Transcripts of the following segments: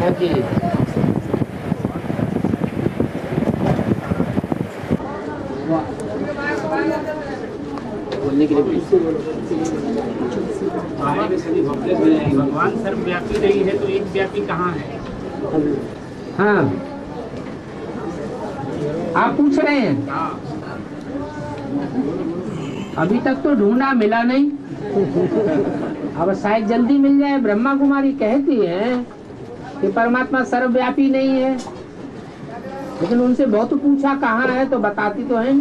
Okay. बोलने के लिए भगवान सर्वव्यापी नहीं है तो एक व्यापी कहाँ है? हाँ, आप पूछ रहे हैं। हाँ। अभी तक तो ढूंढा, मिला नहीं। अब शायद जल्दी मिल जाए। ब्रह्मा कुमारी कहती है कि परमात्मा सर्वव्यापी नहीं है, लेकिन उनसे बहुत पूछा कहाँ है तो बताती तो है।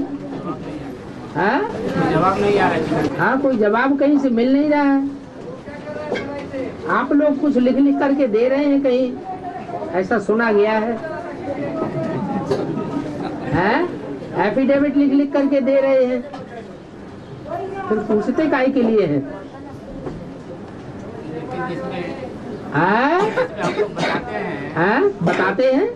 हाँ, जवाब नहीं आ रहा है। हाँ, कोई जवाब कहीं से मिल नहीं रहा है। आप लोग कुछ लिख लिख करके दे रहे हैं, कहीं ऐसा सुना गया है। हैं? एफिडेविट लिख लिख करके दे रहे हैं, फिर पूछते काहे के लिए है? बताते हैं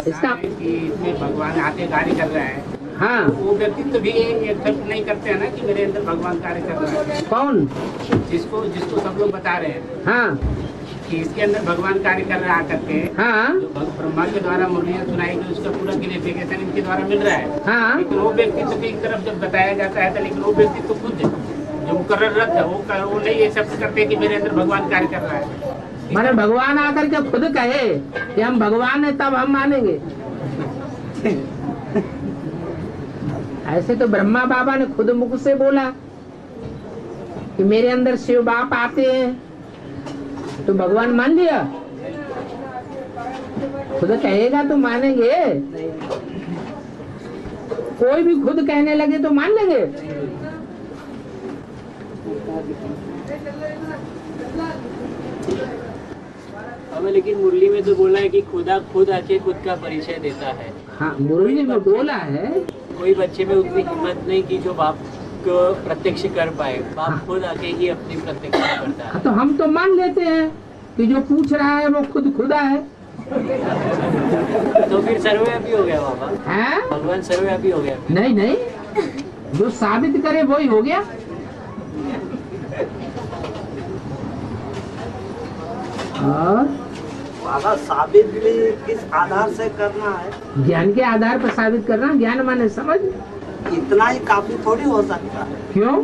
इसका इसमें भगवान आके कार्य कर रहा है। हाँ, वो व्यक्ति तो भी एक्सेप्ट नहीं करते हैं ना कि मेरे अंदर भगवान कार्य कर रहा है। कौन? जिसको सब लोग बता रहे हैं हाँ, कि इसके अंदर भगवान कार्य कर रहा करके। हाँ, जो ब्रह्मा के द्वारा मुरलियाँ सुनाई गई उसका पूरा क्लेरिफिकेशन इनके द्वारा मिल रहा है। हाँ, लेकिन वो व्यक्तित्व की एक तरफ जब बताया जाता है तो लेकिन वो व्यक्तित्व खुद जो मुकर्ररत है वो नहीं एक्सेप्ट करते कि मेरे अंदर भगवान कार्य कर रहा है। माने भगवान आकर के खुद कहे कि हम भगवान है तब हम मानेंगे। ऐसे तो ब्रह्मा बाबा ने खुद मुख से बोला कि मेरे अंदर शिव बाप आते हैं तो भगवान मान लिया। खुद कहेगा तो मानेंगे, कोई भी खुद कहने लगे तो मान लेंगे। हमें लेकिन मुरली में तो बोला है कि खुदा खुद आके खुद का परिचय देता है। हाँ, मुरली में बोला है। कोई बच्चे में उतनी हिम्मत नहीं कि जो बाप को प्रत्यक्ष कर पाए। बाप खुद आके ही अपनी प्रत्यक्ष करता है। तो हम तो मान लेते हैं कि जो पूछ रहा है वो खुद खुदा है। तो फिर सर्वव्यापी हो गया बाबा। हैं? भगवान सर्वव्यापी हो गया। नहीं नहीं, जो साबित करे वही हो गया। और बाबा साबित भी किस आधार से करना है? ज्ञान के आधार पर साबित करना। ज्ञान माने समझ। इतना ही काफी थोड़ी हो सकता है। क्यों?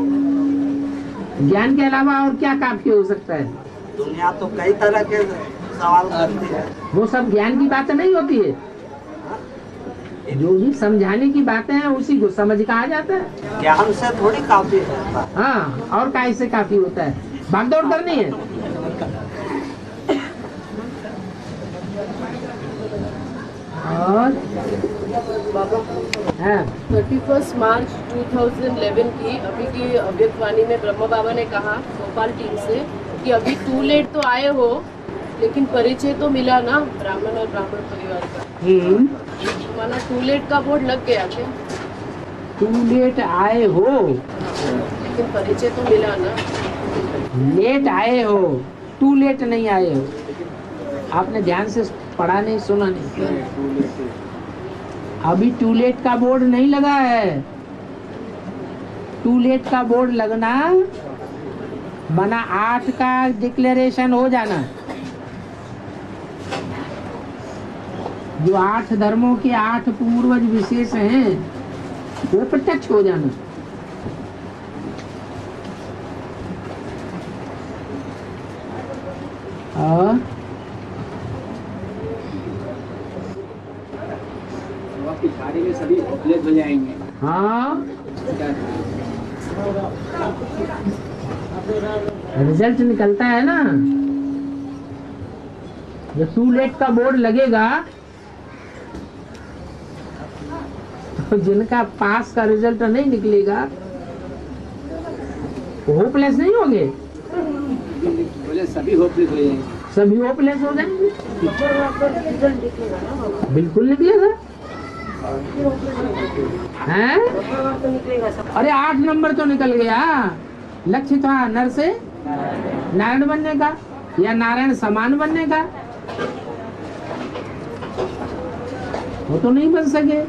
ज्ञान के अलावा और क्या काफी हो सकता है? दुनिया तो कई तरह के सवाल करती है। वो सब ज्ञान की बातें नहीं होती है। जो भी समझाने की बातें हैं उसी को समझ का आ जाता है। ज्ञान से थोड़ी काफी होता है। हाँ, और काय से काफी होता है? भागदौड़ करनी है। और हाँ, 31 मार्च 2011 की अभी की अव्यक्तवाणी में ब्रह्मा बाबा ने कहा भोपाल टीम से कि अभी टू लेट तो आए हो, लेकिन परिचय तो मिला ना ब्राह्मण और ब्राह्मण परिवार का। माना टू लेट का बोर्ड लग गया क्या? टू लेट आए हो लेकिन परिचय तो मिला ना। लेट आए हो, टू लेट नहीं आए हो। आपने ध्यान से पढ़ा नहीं, सुना नहीं। अभी टू लेट का बोर्ड नहीं लगा है। टू लेट का बोर्ड लगना बना 8 का डिक्लेरेशन हो जाना। जो 8 धर्मों के 8 पूर्वज विशेष हैं वो प्रत्यक्ष हो जाना। और आपकी गाड़ी में सभी उपलब्ध हो जाएंगे। हाँ, रिजल्ट निकलता है ना। जब टू लेट का बोर्ड लगेगा तो जिनका पास का रिजल्ट नहीं निकलेगा वो होपलेस नहीं होंगे। बोले सभी होपलेस हो जाएंगे। सभी होपलेस हो जाएंगे। बिल्कुल निकलेगा। हैं? अरे 8 नंबर तो निकल गया। लक्ष्य था नर से नारायण बनने का या नारायण समान बनने का, वो तो नहीं बन सके।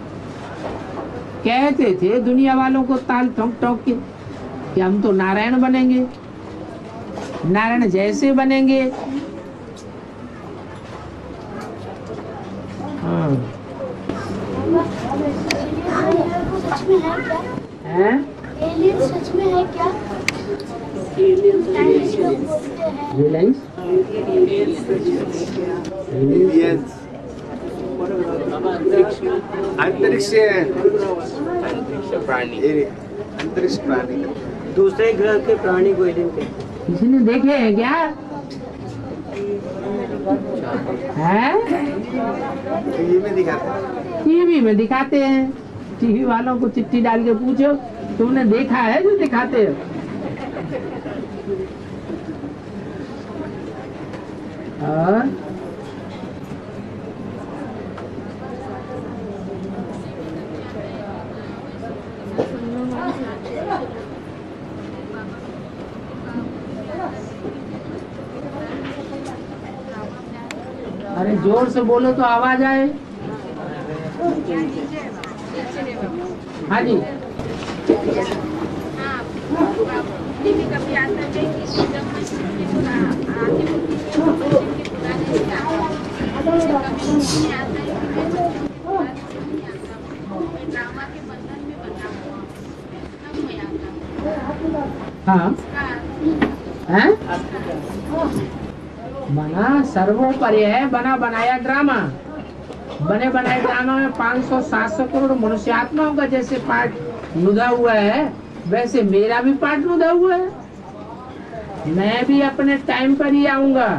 कहते थे दुनिया वालों को ताल ठोक ठोक के कि हम तो नारायण बनेंगे, नारायण जैसे बनेंगे। हाँ सच में है क्या? हैं? एलियन सच में है क्या? बोलते हैं। रिलायंस अंतरिक्ष प्राणी अंतरिक्ष प्राणी दूसरे ग्रह के प्राणी को एलियन कहते हैं। किसी ने देखे हैं क्या? है? टीवी में दिखाते हैं। टीवी में दिखाते हैं। टीवी वालों को चिट्ठी डाल के पूछो तुमने देखा है जो दिखाते हो। और अरे जोर से बोलो तो आवाज आए। हाँ जी। हाँ हैं? बना सर्वोपरि है, बना बनाया ड्रामा। बने बनाए ड्रामा में 500-700 करोड़ मनुष्यात्माओं का जैसे पार्ट नुदा हुआ है, वैसे मेरा भी पार्ट नुदा हुआ है। मैं भी अपने टाइम पर ही आऊंगा,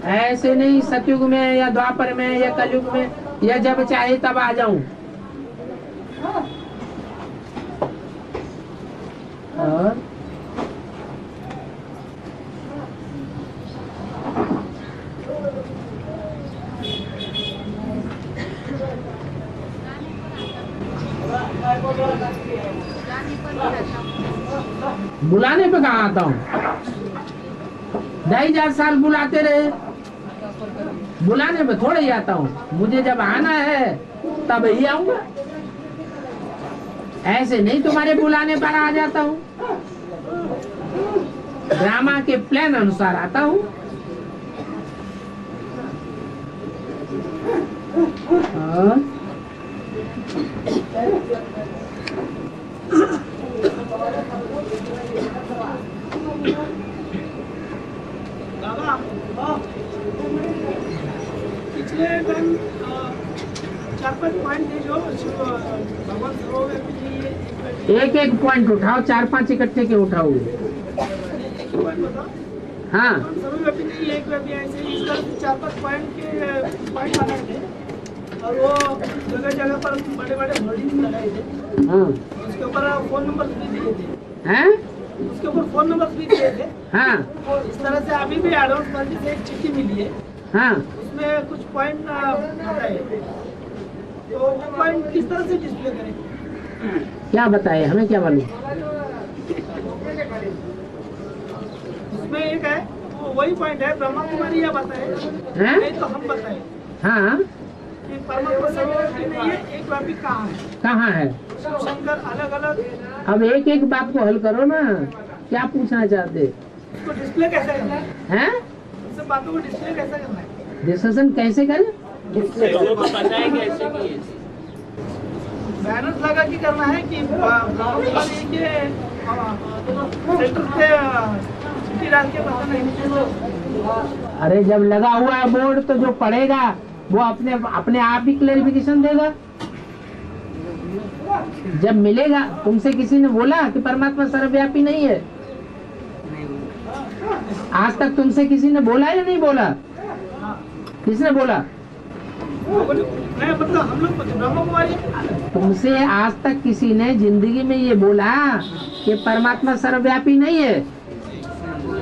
ऐसे नहीं सतयुग में या द्वापर में या कलयुग में या जब चाहे तब आ जाऊं। और बुलाने पे कहाँ आता हूँ? 2,500 साल बुलाते रहे, बुलाने पे थोड़े ही आता हूँ। मुझे जब आना है तब ही आऊंगा, ऐसे नहीं तुम्हारे बुलाने पर आ जाता हूँ। ड्रामा के प्लान अनुसार आता हूँ। पिछले 4-5 पॉइंट जो भगवान सरोवर के लिए एक एक पॉइंट उठाओ, 4-5 इकट्ठे के उठाओगे। हाँ सरोवर के लिए एक व्यक्ति ऐसे इस तरह से 4-5 पॉइंट बनाए थे और वो जगह जगह पर बड़े बड़े होर्डिंग लगाए थे। हाँ उसके ऊपर फोन नंबर भी दिए थे। हैं? उसके ऊपर फोन नंबर भी दिए थे। हाँ इस तरह से अभी भी एडवांस पार्टी से एक चिट्ठी मिली है, हाँ उसमें कुछ पॉइंट बताए, तो वो पॉइंट किस तरह से डिस्प्ले करें? क्या बताए, हमें क्या मालूम? उसमें एक है, वो वही पॉइंट है, ब्रह्मा कुमारी यह बताए, हैं? नहीं तो हम बताए हाँ कि परमात्मा सरोवर के लिए एक व्यापी कहाँ है, कहाँ है? शिव शंकर अलग अलग। अब एक एक बात को हल करो ना, क्या पूछना चाहते उसको डिस्प्ले कैसे करना है, हैं? सब बातों को डिस्प्ले कैसे करना है? डिस्कशन कैसे करें? बताए कैसे कि बैनर लगा के करना है कि ब्रह्मा कुमारी के सेंटर पे चिट्ठी डाल के बताना है। अरे जब लगा हुआ है बोर्ड तो जो पढ़ेगा वो अपने आप ही क्लेरिफिकेशन देगा। जब मिलेगा, तुमसे किसी ने बोला कि परमात्मा सर्वव्यापी नहीं है? आज तक तुमसे किसी ने बोला या नहीं बोला? किसने बोला? नहीं मतलब हम लोग ब्रह्मा कुमारी तुमसे आज तक किसी ने जिंदगी में ये बोला कि परमात्मा सर्वव्यापी नहीं है?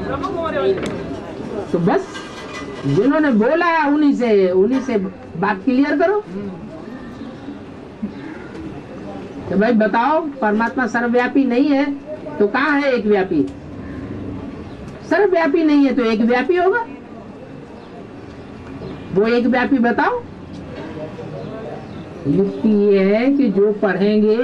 ब्रह्मा कुमारी तो बस जिन्होंने बोला उन्हीं से बात क्लियर करो कि भाई बताओ परमात्मा सर्वव्यापी नहीं है तो कहाँ है एक व्यापी? सर्वव्यापी नहीं है तो एक व्यापी होगा, वो एक व्यापी बताओ। युक्ति ये है कि जो पढ़ेंगे,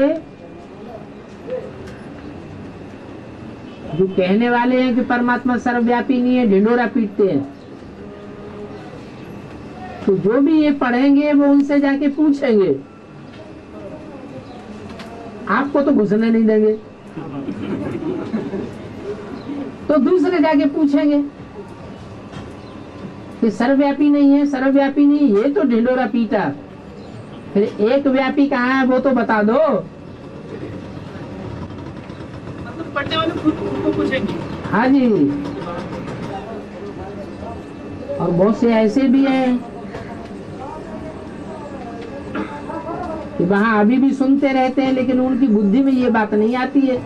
जो कहने वाले हैं कि परमात्मा सर्वव्यापी नहीं है, ढिंडोरा पीटते हैं। तो जो भी ये पढ़ेंगे वो उनसे जाके पूछेंगे, आपको तो घुसने नहीं देंगे, तो दूसरे जाके पूछेंगे कि सर्वव्यापी नहीं है, सर्वव्यापी नहीं, ये तो ढिंडोरा पीटा, फिर एक व्यापी कहाँ है वो तो बता दो। मतलब पढ़ने वाले खुद को पूछेंगे। हाँ जी, और बहुत से ऐसे भी हैं कि वहाँ अभी भी सुनते रहते हैं, लेकिन उनकी बुद्धि में ये बात नहीं आती है।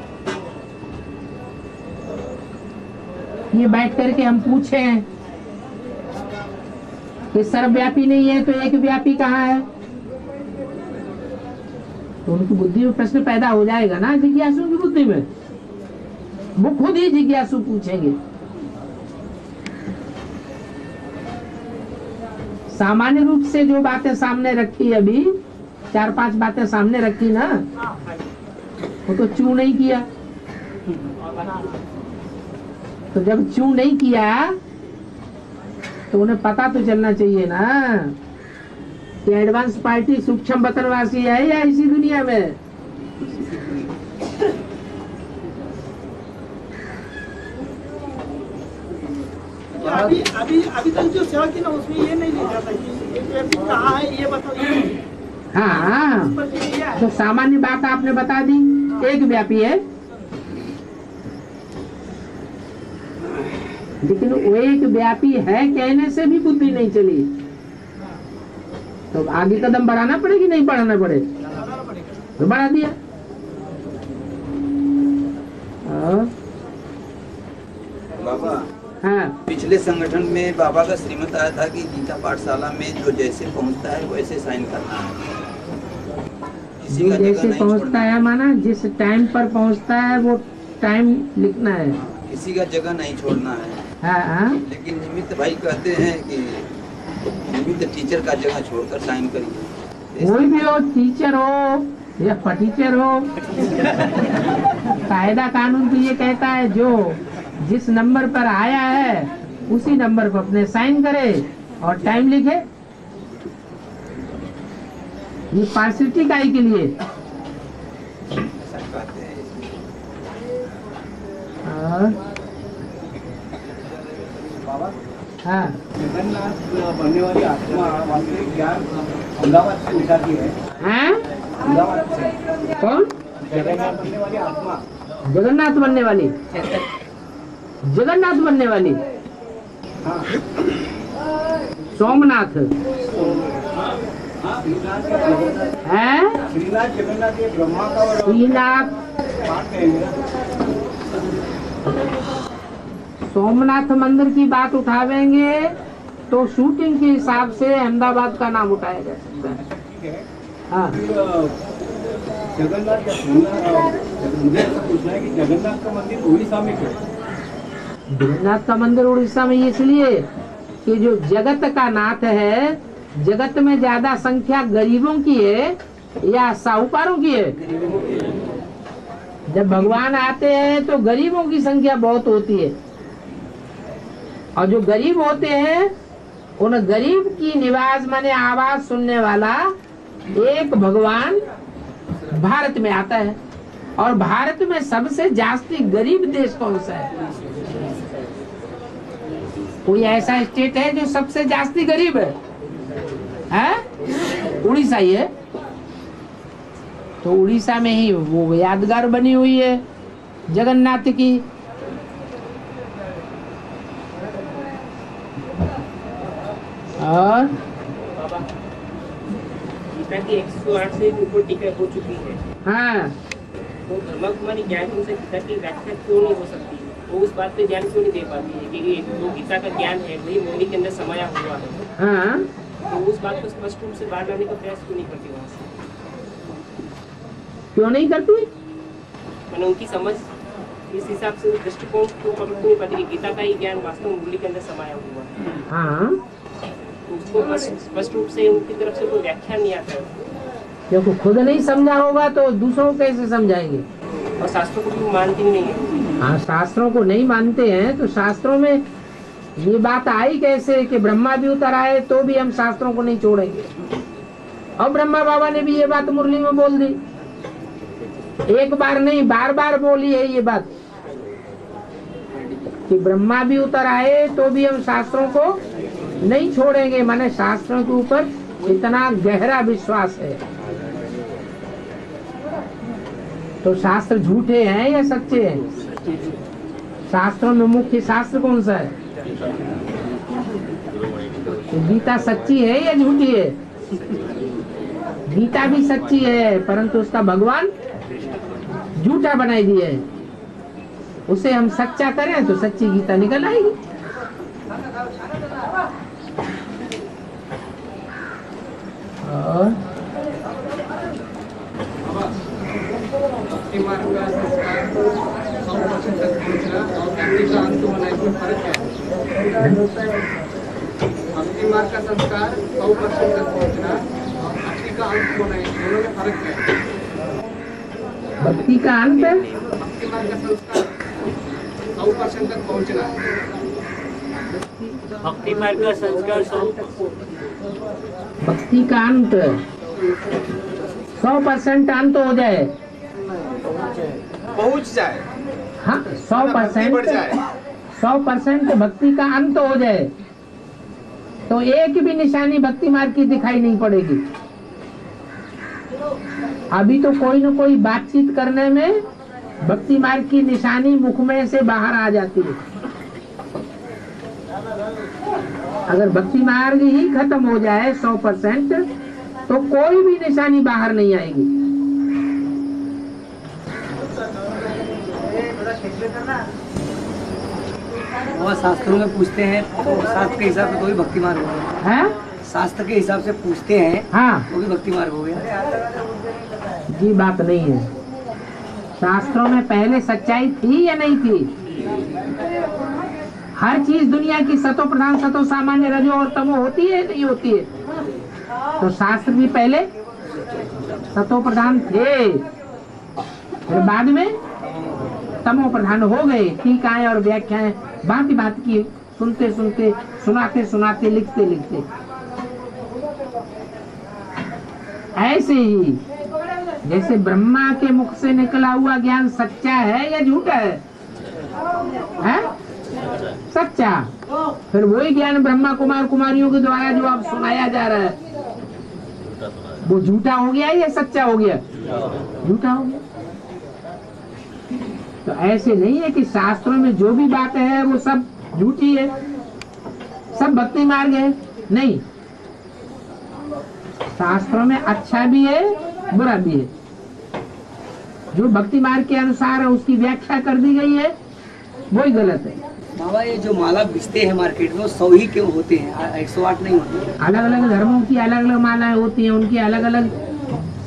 ये बैठ करके हम पूछे हैं कि सर्वव्यापी नहीं है तो एक व्यापी कहाँ है, तो उनकी बुद्धि में प्रश्न पैदा हो जाएगा ना, जिज्ञासु की बुद्धि में। वो खुद ही जिज्ञासु पूछेंगे। सामान्य रूप से जो बातें सामने रखी, अभी 4-5 बातें सामने रखी ना, वो तो चू नहीं किया। तो जब चू नहीं किया तो उन्हें पता तो चलना चाहिए ना कि एडवांस पार्टी सूक्ष्म वतनवासी है या इसी दुनिया में। अभी अभी अभी तक जो सेवा की ना उसमें ये नहीं लिखा था कि एक व्यक्ति कहाँ है ये बताओ, ये नहीं। हाँ, उस पर लिखा है। तो सामान्य बात आपने बता दी, एक व्यापी है, लेकिन वो एक व्यापी है कहने से भी बुद्धि नहीं चली, तो आगे कदम बढ़ाना पड़ेगी, नहीं बढ़ाना पड़े तो बढ़ा दिया। बाबा, हाँ, पिछले संगठन में बाबा का श्रीमत आया था कि गीता पाठशाला में जो जैसे पहुंचता है वैसे साइन करना है, किसी जो का जगह जैसे नहीं पहुंचता छोड़ना है, माना जिस टाइम पर पहुंचता है वो टाइम लिखना है। किसी का जगह नहीं छोड़ना है। हाँ, लेकिन निमित्त भाई कहते हैं कि निमित्त टीचर का जगह छोड़कर साइन करिए। कोई भी हो, टीचर हो या फटीचर हो, कायदा कानून तो ये कहता है जो जिस नंबर पर आया है उसी नंबर पर अपने साइन करे और टाइम लिखे। ये पार्सिटी का ही के लिए। ऐसा कहते हैं। हाँ, जगन्नाथ बनने वाली आत्मा वास्तविक ज्ञान अहमदाबाद से उठाती है। हैं? अहमदाबाद से कौन? जगन्नाथ बनने वाली आत्मा, जगन्नाथ बनने वाली, जगन्नाथ बनने वाली, हाँ, सोमनाथ है, श्रीनाथ जगन्नाथ ये ब्रह्मा का और श्रीनाथ पाठ कहेंगे। सोमनाथ मंदिर की बात उठावेंगे तो शूटिंग के हिसाब से अहमदाबाद का नाम उठाया जा सकता है। ठीक है, हाँ, जगन्नाथ या सोमनाथ, मुझे ऐसा पूछना है कि जगन्नाथ का मंदिर उड़ीसा में क्यों है? जगन्नाथ का मंदिर उड़ीसा में इसलिए कि जो जगत का नाथ है, जगत में ज्यादा संख्या गरीबों की है या साहूकारों की है। जब भगवान आते हैं तो गरीबों की संख्या बहुत होती है, और जो गरीब होते हैं उन गरीब की निवास माने आवाज सुनने वाला एक भगवान भारत में आता है। और भारत में सबसे जास्ती गरीब देश कौन सा है? कोई ऐसा स्टेट है जो सबसे जास्ती गरीब है? उड़ीसा ही है। तो उड़ीसा में ही वो यादगार बनी हुई है जगन्नाथ की। और गीता की 108 से ऊपर टीका हो चुकी है, हाँ, तो ब्रह्मा कुमारी ज्ञान से गीता की व्याख्या क्यों नहीं हो सकती? वो उस बात पे ध्यान क्यों नहीं दे पाती है कि जो गीता का ज्ञान है वही मोहनी के अंदर समाया हुआ है? हाँ, तो उस बात को स्पष्ट रूप से बाहर लाने का प्रयास क्यों नहीं करती वहाँ से? क्यों नहीं करती? मैंने उनकी समझ इस हिसाब से दृष्टिकोण को पकड़ नहीं पाती कि गीता का ही ज्ञान वास्तव में मुरली के अंदर समाया हुआ है। हाँ, तो उसको स्पष्ट रूप से उनकी तरफ से कोई व्याख्या नहीं आता है, क्योंकि खुद नहीं समझा होगा तो दूसरों को कैसे समझाएंगे? और शास्त्रों को भी मानती नहीं है। हाँ, शास्त्रों को नहीं मानते हैं तो शास्त्रों में ये बात आई कैसे कि ब्रह्मा भी उतर आए तो भी हम शास्त्रों को नहीं छोड़ेंगे। और ब्रह्मा बाबा ने भी ये बात मुरली में बोल दी, एक बार नहीं बार बार बोली है ये बात कि ब्रह्मा भी उतर आए तो भी हम शास्त्रों को नहीं छोड़ेंगे। माने शास्त्रों के ऊपर इतना गहरा विश्वास है। तो शास्त्र झूठे हैं या सच्चे हैं? शास्त्रों में मुख्य शास्त्र कौन सा है? तो गीता सच्ची है या झूठी है? गीता भी सच्ची है परंतु उसका भगवान झूठा बनाई दिया है। उसे हम सच्चा करें तो सच्ची गीता निकल आएगी। और भक्ति मार्ग का संस्कार 100% तक पहुंचना और भक्ति का अंत होना इसमें फर्क है। भक्ति मार्ग का संस्कार 100% तक पहुंचना और भक्ति का अंत होना दोनों में फर्क है। भक्ति का अंत, भक्ति मार्ग का संस्कार 100% तक पहुंचना। भक्ति मार्ग का संस्कार 100 भक्ति का अंत 100% अंत हो जाए, पहुंच जाए, हाँ 100% भक्ति का अंत हो जाए तो एक भी निशानी भक्ति मार्ग की दिखाई नहीं पड़ेगी। अभी तो कोई न कोई बातचीत करने में भक्ति मार्ग की निशानी मुख में से बाहर आ जाती है। अगर भक्ति मार्ग ही खत्म हो जाए 100% तो कोई भी निशानी बाहर नहीं आएगी। वो शास्त्रों में पूछते हैं तो शास्त्र के हिसाब से तो भी भक्ति मार्ग हो गया है? शास्त्र के हिसाब से पूछते हैं हाँ तो भी भक्ति मार्ग हो गया। ये बात नहीं है। शास्त्रों में पहले सच्चाई थी या नहीं थी? हर चीज दुनिया की सतो प्रधान सतो सामान्य रजो और तमो होती है नहीं होती है? तो शास्त्र भी पहले सतो प्रधान थे, फिर बाद में तमो प्रधान हो गए। टीकाएं और व्याख्याएं भांति भांति की सुनते सुनते, सुनाते सुनाते, लिखते लिखते। ऐसे ही जैसे ब्रह्मा के मुख से निकला हुआ ज्ञान सच्चा है या झूठा है? सच्चा। फिर वही ज्ञान ब्रह्मा कुमार कुमारियों के द्वारा जो अब सुनाया जा रहा है वो झूठा हो गया या सच्चा हो गया? झूठा हो गया। तो ऐसे नहीं है कि शास्त्रों में जो भी बातें है वो सब झूठी है, सब भक्ति मार्ग है। नहीं, शास्त्रों में अच्छा भी है बुरा भी है। जो भक्ति मार्ग के अनुसार है उसकी व्याख्या कर दी गई है वही गलत है। बाबा ये जो माला बिकते हैं मार्केट में वो 100 ही क्यों होते हैं, 108 नहीं होते? अलग अलग धर्मों की अलग अलग मालाएं होती हैं, उनकी अलग अलग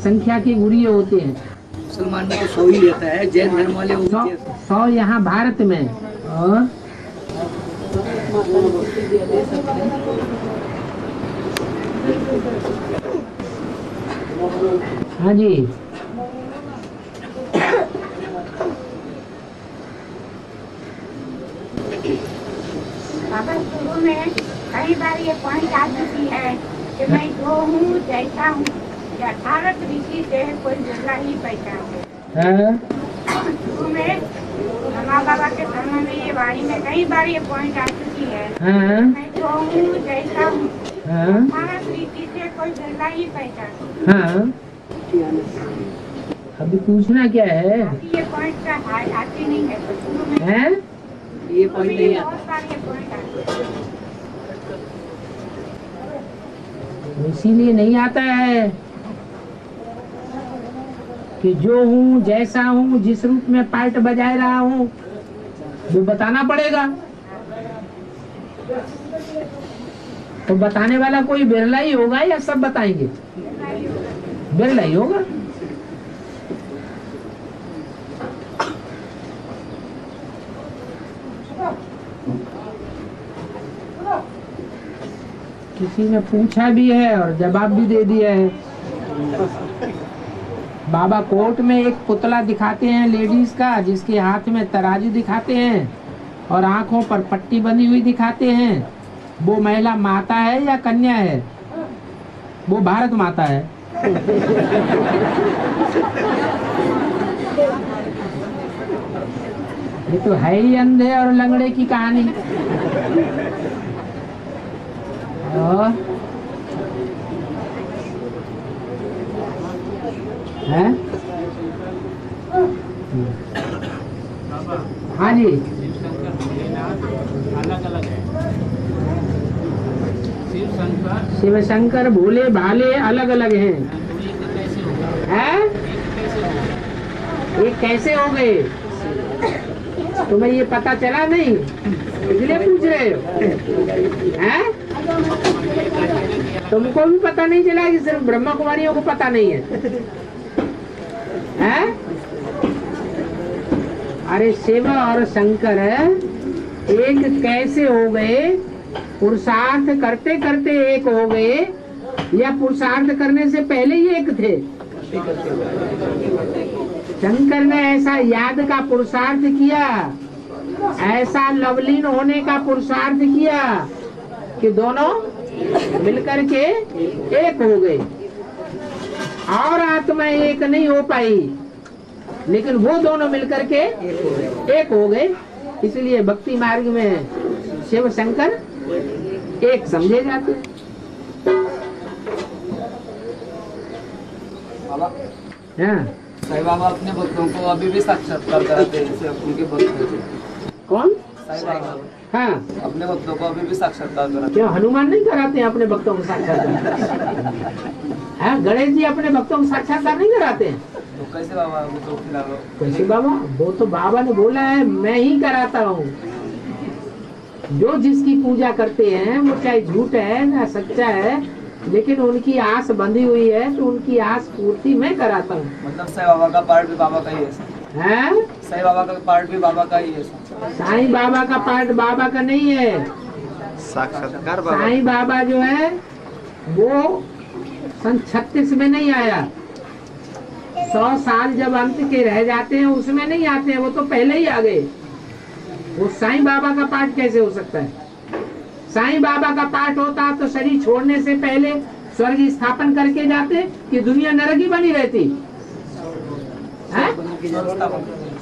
संख्या के गुरिये होते हैं। मुसलमान में तो 100 ही रहता है, जैन धर्म वाले 100 यहाँ भारत में। और हाँ जी, बाबा शुरू में कई बार ये पॉइंट आ चुकी है कि मैं जो हूँ जैसा हूँ, यथार्थ रीति से कोई दूसरा ही पहचान है। शुरू में माँ बाबा के धर्म में ये वाणी में कई बार ये पॉइंट आ चुकी है, मैं जो हूँ जैसा हूँ, यथार्थ रीति से कोई दूसरा ही पहचान। हाँ, अभी पूछना क्या है? ये पॉइंट का आती नहीं है तो शुरू में है? ये पॉइंट नहीं आता। बहुत सारे पॉइंट आते हैं। इसीलिए नहीं आता है कि जो हूँ जैसा हूँ जिस रूप में पार्ट बजा रहा हूँ वो बताना पड़ेगा। तो बताने वाला कोई बिरला ही होगा या सब बताएंगे? बिरला ही होगा। किसी ने पूछा भी है और जवाब भी दे दिया है। बाबा कोर्ट में एक पुतला दिखाते हैं लेडीज का जिसके हाथ में तराजू दिखाते हैं और आंखों पर पट्टी बंधी हुई दिखाते हैं, वो महिला माता है या कन्या है? वो भारत माता है। ये तो है ही अंधे और लंगड़े की कहानी। है? हाँ जी, अलग अलग है। शिव शंकर भोले भाले अलग अलग हैं। हैं? ये कैसे हो गए? तुम्हें ये पता चला नहीं, इसलिए पूछ रहे हो? हैं? तुमको भी पता नहीं चला कि सिर्फ ब्रह्मा कुमारियों को पता नहीं है? हैं? अरे शिव और शंकर एक कैसे हो गए? पुरुषार्थ करते करते एक हो गए या पुरुषार्थ करने से पहले ही एक थे? शंकर ने ऐसा याद का पुरुषार्थ किया, ऐसा लवलीन होने का पुरुषार्थ किया कि दोनों मिलकर के एक हो गए। और आत्मा एक नहीं हो पाई, लेकिन वो दोनों मिलकर के एक हो गए। इसलिए भक्ति मार्ग में शिव शंकर एक समझे जाते हैं। हाँ। साईं बाबा अपने भक्तों को अभी भी साक्षात्कार कराते हैं, जैसे उनके भक्त। कौन? साईं बाबा। हाँ, अपने भक्तों को अभी भी साक्षात्कार कराते। क्यों हनुमान नहीं कराते हैं अपने भक्तों को साक्षात्कार? हाँ, गणेश जी अपने भक्तों को साक्षात्कार नहीं कराते हैं? तो कैसे बाबा? वो तो कैसे बाबा? वो तो बाबा ने बोला है मैं ही कराता हूँ। जो जिसकी पूजा करते हैं वो चाहे झूठ है या सच्चा है, लेकिन उनकी आस बंधी हुई है तो उनकी आस पूर्ति मैं कराता हूँ। मतलब साईं बाबा का पार्ट भी बाबा का ही है? साईं बाबा का पार्ट भी बाबा का ही है? साईं बाबा का पार्ट बाबा का नहीं है। साक्षात्कार साईं बाबा जो है वो सन 36 में नहीं आया। 100 साल जब अंत के रह जाते हैं उसमें नहीं आते हैं, वो तो पहले ही आ गए। वो साईं बाबा का पाठ कैसे हो सकता है? साईं बाबा का पाठ होता तो शरीर छोड़ने से पहले स्वर्ग स्थापन करके जाते कि दुनिया नरक ही बनी रहती?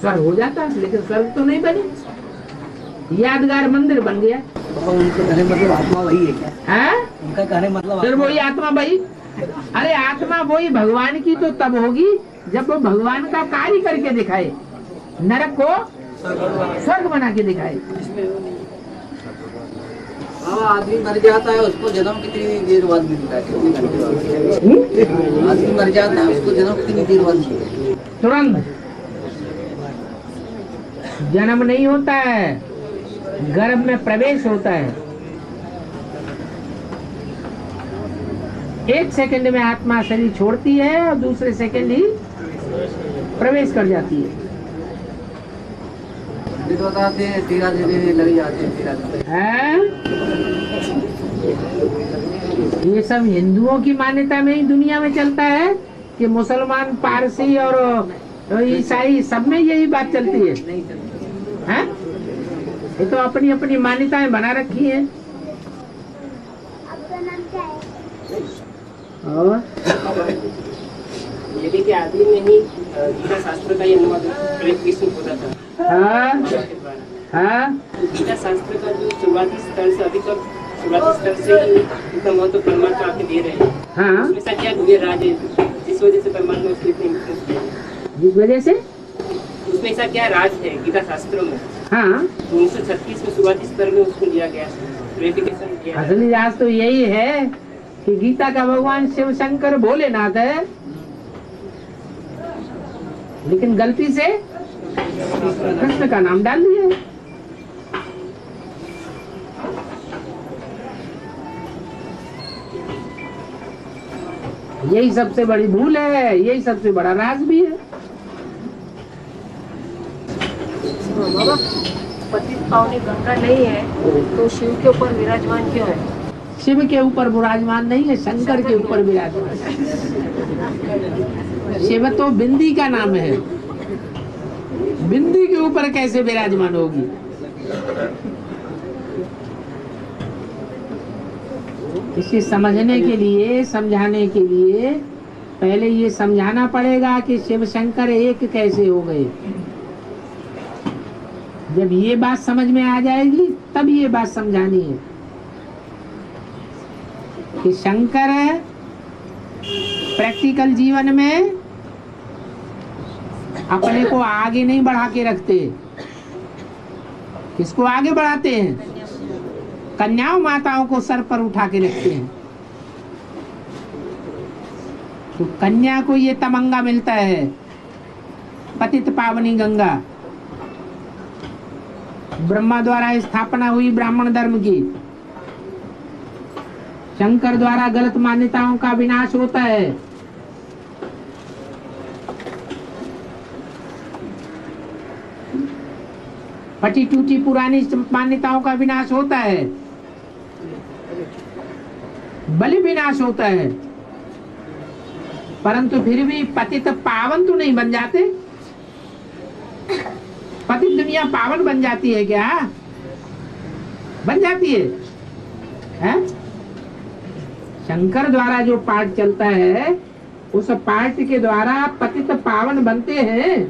स्वर्ग हो जाता, लेकिन स्वर्ग तो नहीं बनी, यादगार मंदिर बन गया। उनका कहने मतलब आत्मा वही है क्या? है? उनका कहने मतलब फिर वही आत्मा वही? अरे आत्मा वही भगवान की तो तब होगी जब वो भगवान का कार्य करके दिखाए, नरक को स्वर्ग बना के दिखाए। आदमी मर जाता है उसको जन्म कितनी देर बाद मिलता है? आदमी मर जाता है उसको जन्म कितनी देर बाद मिलता है? तुरंत जन्म नहीं होता है, गर्भ में प्रवेश होता है। 1 सेकंड में आत्मा शरीर छोड़ती है और दूसरे सेकंड ही प्रवेश कर जाती है। बताते हैं 13 दिन लग जाते हैं। ये सब हिंदुओं की मान्यता में ही दुनिया में चलता है कि मुसलमान, पारसी और ईसाई सब में यही बात चलती है? हैं? ये तो अपनी अपनी मान्यताएं बना रखी हैं। और यदि के आदि में ही गीता शास्त्र का ये अनुवाद कृष्ण होता था। गीता शास्त्र का जो शुरुआती स्तर से अभी तक शुरुआती स्तर से ही इतना महत्व परमात्मा आपके दे रहे हैं। उसमें ऐसा क्या गुजर राज है जिस वजह से परमात्मा उसको इतने जिस वजह से उसमें ऐसा क्या राज है गीता शास्त्रों में? 1936 में शुरुआती स्तर में उसको लिया गया, वेरिफिकेशन किया। असली राज तो यही है कि गीता का भगवान शिव शंकर भोलेनाथ है, लेकिन गलती से कृष्ण का नाम डाल दिया। यही सबसे बड़ी भूल है, यही सबसे बड़ा राज भी है। बाबा, पतित पावनी गंगा नहीं है तो शिव के ऊपर विराजमान क्यों है? शिव के ऊपर विराजमान नहीं है, शंकर के ऊपर विराजमान। शिव तो बिंदी का नाम है, बिंदी के ऊपर कैसे विराजमान होगी? इसे समझने के लिए, समझाने के लिए पहले ये समझाना पड़ेगा कि शिव शंकर एक कैसे हो गए। जब ये बात समझ में आ जाएगी तब ये बात समझानी है कि शंकर प्रैक्टिकल जीवन में अपने को आगे नहीं बढ़ा के रखते। किसको आगे बढ़ाते हैं? कन्याओं माताओं को सर पर उठा के रखते हैं। तो कन्या को ये तमंगा मिलता है, पतित पावनी गंगा, ब्रह्मा द्वारा स्थापना हुई ब्राह्मण धर्म की। शंकर द्वारा गलत मान्यताओं का विनाश होता है। फटी टूटी पुरानी मान्यताओं का विनाश होता है, बलि विनाश होता है, परंतु फिर भी पतित पावन तो नहीं बन जाते। पतित दुनिया पावन बन जाती है क्या? बन जाती है? शंकर द्वारा जो पाठ चलता है उस पाठ के द्वारा पतित पावन बनते हैं,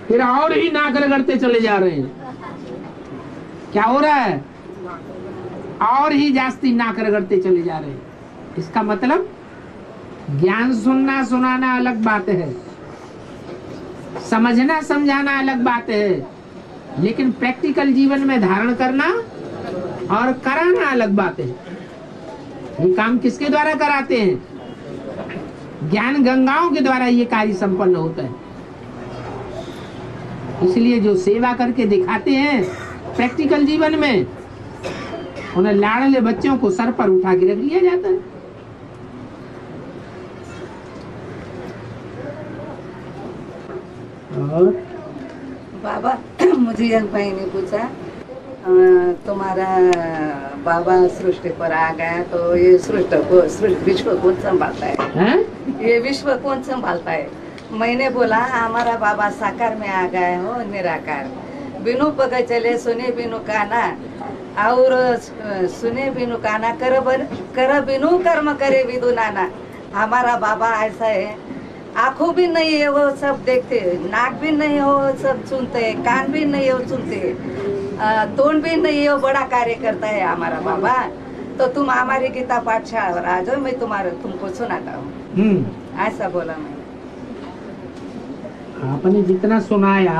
फिर और ही नाक रगड़ते चले जा रहे हैं। क्या हो रहा है? और ही जास्ती नाक रगड़ते चले जा रहे हैं। इसका मतलब ज्ञान सुनना सुनाना अलग बात है, समझना समझाना अलग बात है, लेकिन प्रैक्टिकल जीवन में धारण करना और कराना अलग बात है। ये काम किसके द्वारा कराते हैं? ज्ञान गंगाओं के द्वारा ये कार्य संपन्न होता है। इसलिए जो सेवा करके दिखाते हैं प्रैक्टिकल जीवन में, उन्हें लाडले बच्चों को सर पर उठा के रख लिया जाता है। और बाबा मुझे एक भाई ने पूछा तुम्हारा बाबा सृष्टि पर आ गया तो ये विश्व कौन संभालता है? ये विश्व कौन संभालता है? मैंने बोला हमारा बाबा साकार में आ गए हो, निराकार। बिनु पग चले सुने बिनु काना, और सुने बिनु काना कर बिनु कर्म करे विदु नाना। हमारा बाबा ऐसा है, आंखों भी नहीं है वो सब देखते, नाक भी नहीं है वो सब सुनते, कान भी नहीं है वो सुनते, तोड़ भी नहीं है वो बड़ा कार्य करता है हमारा बाबा। तो तुम हमारी गीता पाठशाला और आ जाओ, मैं तुमको सुनाता हूँ। ऐसा बोला मैं। आपने जितना सुनाया